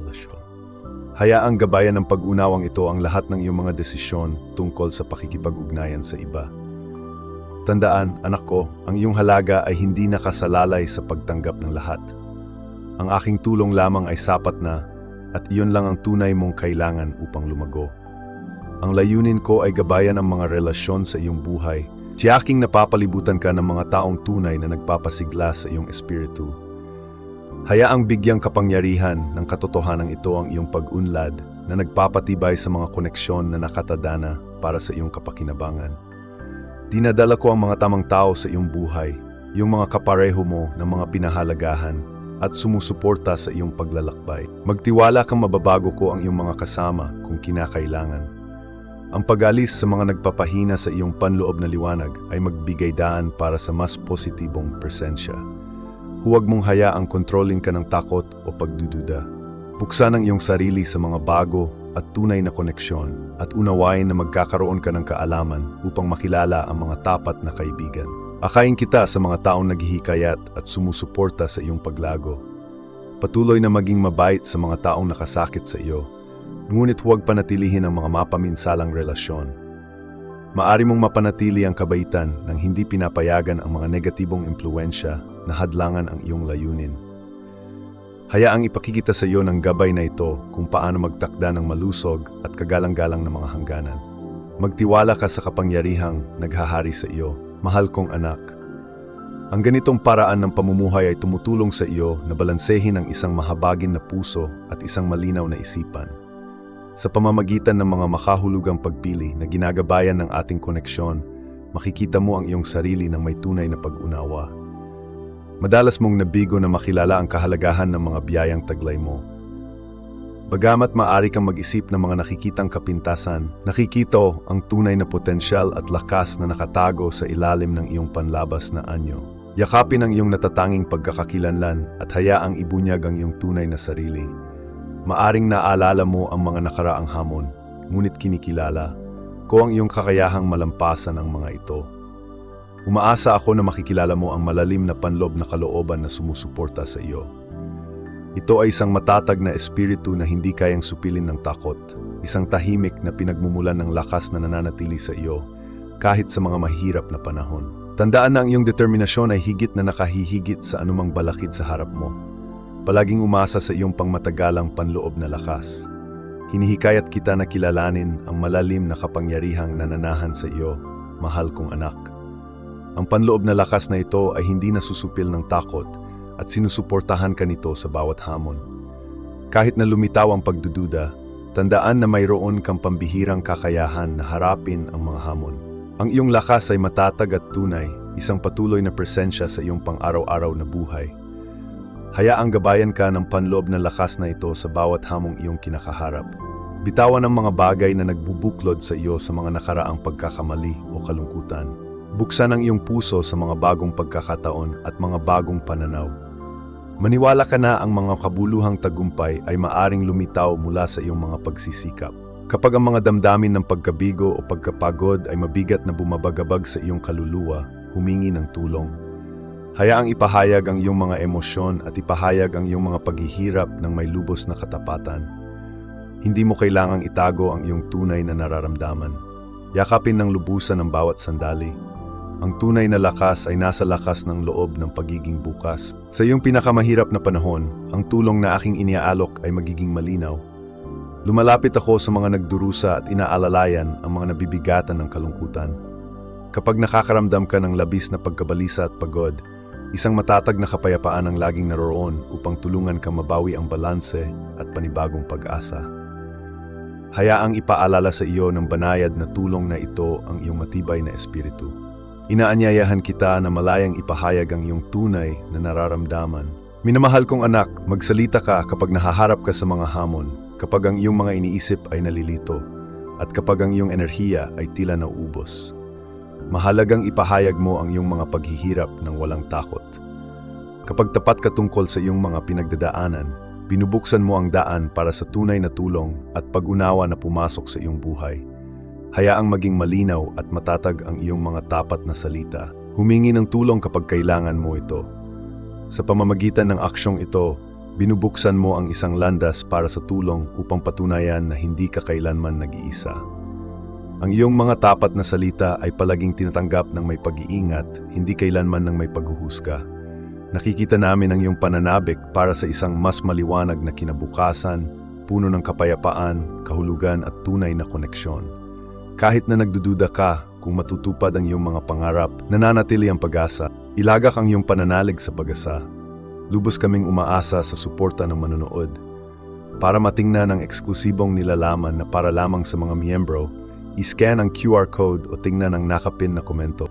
A: Hayaang gabayan ng pag-unawang ito ang lahat ng iyong mga desisyon tungkol sa pakikipag-ugnayan sa iba. Tandaan, anak ko, ang iyong halaga ay hindi nakasalalay sa pagtanggap ng lahat. Ang aking tulong lamang ay sapat na at iyon lang ang tunay mong kailangan upang lumago. Ang layunin ko ay gabayan ang mga relasyon sa iyong buhay. Tiyaking napapalibutan ka ng mga taong tunay na nagpapasigla sa iyong espiritu. Hayaang bigyang kapangyarihan ng katotohanan ito ang iyong pag-unlad na nagpapatibay sa mga koneksyon na nakatadana para sa iyong kapakinabangan. Dinadala ko ang mga tamang tao sa iyong buhay, yung mga kapareho mo ng mga pinahalagahan at sumusuporta sa iyong paglalakbay. Magtiwala kang mababago ko ang iyong mga kasama kung kinakailangan. Ang pag-alis sa mga nagpapahina sa iyong panloob na liwanag ay magbigay daan para sa mas positibong presensya. Huwag mong hayaang kontrolin ka ng takot o pagdududa. Buksan ang iyong sarili sa mga bago at tunay na koneksyon at unawain na magkakaroon ka ng kaalaman upang makilala ang mga tapat na kaibigan. Akayin kita sa mga taong naghihikayat at sumusuporta sa iyong paglago. Patuloy na maging mabait sa mga taong nakasakit sa iyo, ngunit huwag panatilihin ang mga mapaminsalang relasyon. Maari mong mapanatili ang kabaitan nang hindi pinapayagan ang mga negatibong impluensya na hadlangan ang iyong layunin. Hayaang ipakikita sa iyo ng gabay na ito kung paano magtakda ng malusog at kagalang-galang na mga hangganan. Magtiwala ka sa kapangyarihang naghahari sa iyo, mahal kong anak. Ang ganitong paraan ng pamumuhay ay tumutulong sa iyo na balansehin ang isang mahabagin na puso at isang malinaw na isipan. Sa pamamagitan ng mga makahulugang pagpili na ginagabayan ng ating koneksyon, makikita mo ang iyong sarili ng may tunay na pag-unawa. Madalas mong nabigo na makilala ang kahalagahan ng mga biyayang taglay mo. Bagamat maaari kang mag-isip ng mga nakikitang kapintasan, nakikita ang tunay na potensyal at lakas na nakatago sa ilalim ng iyong panlabas na anyo. Yakapin ang iyong natatanging pagkakakilanlan at hayaang ibunyag ang iyong tunay na sarili. Maaring naalala mo ang mga nakaraang hamon, ngunit kinikilala ko ang iyong kakayahang malampasan ang mga ito. Umaasa ako na makikilala mo ang malalim na panloob na kalooban na sumusuporta sa iyo. Ito ay isang matatag na espiritu na hindi kayang supilin ng takot, isang tahimik na pinagmumulan ng lakas na nananatili sa iyo kahit sa mga mahirap na panahon. Tandaan na ang iyong determinasyon ay higit na nakahihigit sa anumang balakid sa harap mo. Palaging umasa sa iyong pangmatagalang panloob na lakas. Hinihikayat kita na kilalanin ang malalim na kapangyarihang nananahan sa iyo. mahal kong anak. Ang panloob na lakas na ito ay hindi nasusupil ng takot at sinusuportahan ka nito sa bawat hamon. Kahit na lumitaw ang pagdududa, tandaan na mayroon kang pambihirang kakayahan na harapin ang mga hamon. Ang iyong lakas ay matatag at tunay, isang patuloy na presensya sa iyong pang-araw-araw na buhay. Hayaang gabayan ka ng panloob na lakas na ito sa bawat hamong iyong kinakaharap. Bitawan ang mga bagay na nagbubuklod sa iyo sa mga nakaraang pagkakamali o kalungkutan. Buksan ang iyong puso sa mga bagong pagkakataon at mga bagong pananaw. Maniwala ka na ang mga kabuluhang tagumpay ay maaring lumitaw mula sa iyong mga pagsisikap. Kapag ang mga damdamin ng pagkabigo o pagkapagod ay mabigat na bumabagabag sa iyong kaluluwa, humingi ng tulong. Hayaang ipahayag ang iyong mga emosyon at ipahayag ang iyong mga paghihirap ng may lubos na katapatan. Hindi mo kailangang itago ang iyong tunay na nararamdaman. Yakapin ng lubusan ang bawat sandali. Ang tunay na lakas ay nasa lakas ng loob ng pagiging bukas. Sa iyong pinakamahirap na panahon, ang tulong na aking iniaalok ay magiging malinaw. Lumalapit ako sa mga nagdurusa at inaalalayan ang mga nabibigatan ng kalungkutan. Kapag nakakaramdam ka ng labis na pagkabalisa at pagod, isang matatag na kapayapaan ang laging naroroon upang tulungan kang mabawi ang balanse at panibagong pag-asa. Hayaang ipaalala sa iyo ng banayad na tulong na ito ang iyong matibay na espiritu. Inaanyayahan kita na malayang ipahayag ang iyong tunay na nararamdaman. Minamahal kong anak, magsalita ka kapag nahaharap ka sa mga hamon, kapag ang iyong mga iniisip ay nalilito, at kapag ang iyong enerhiya ay tila nauubos. Mahalagang ipahayag mo ang iyong mga paghihirap ng walang takot. Kapag tapat ka tungkol sa iyong mga pinagdadaanan, binubuksan mo ang daan para sa tunay na tulong at pag-unawa na pumasok sa iyong buhay. Hayaang maging malinaw at matatag ang iyong mga tapat na salita. Humingi ng tulong kapag kailangan mo ito. Sa pamamagitan ng aksyong ito, binubuksan mo ang isang landas para sa tulong upang patunayan na hindi ka kailanman nag-iisa. Ang iyong mga tapat na salita ay palaging tinatanggap ng may pag-iingat, hindi kailanman ng may paghuhusga. Nakikita namin ang iyong pananabik para sa isang mas maliwanag na kinabukasan, puno ng kapayapaan, kahulugan at tunay na koneksyon. Kahit na nagdududa ka kung matutupad ang iyong mga pangarap, nananatili ang pag-asa. Ilagak ang iyong pananalig sa pag-asa. Lubos kaming umaasa sa suporta ng manonood. Para matingnan ang eksklusibong nilalaman na para lamang sa mga miyembro, i-scan ang QR code o tingnan ang nakapin na komento.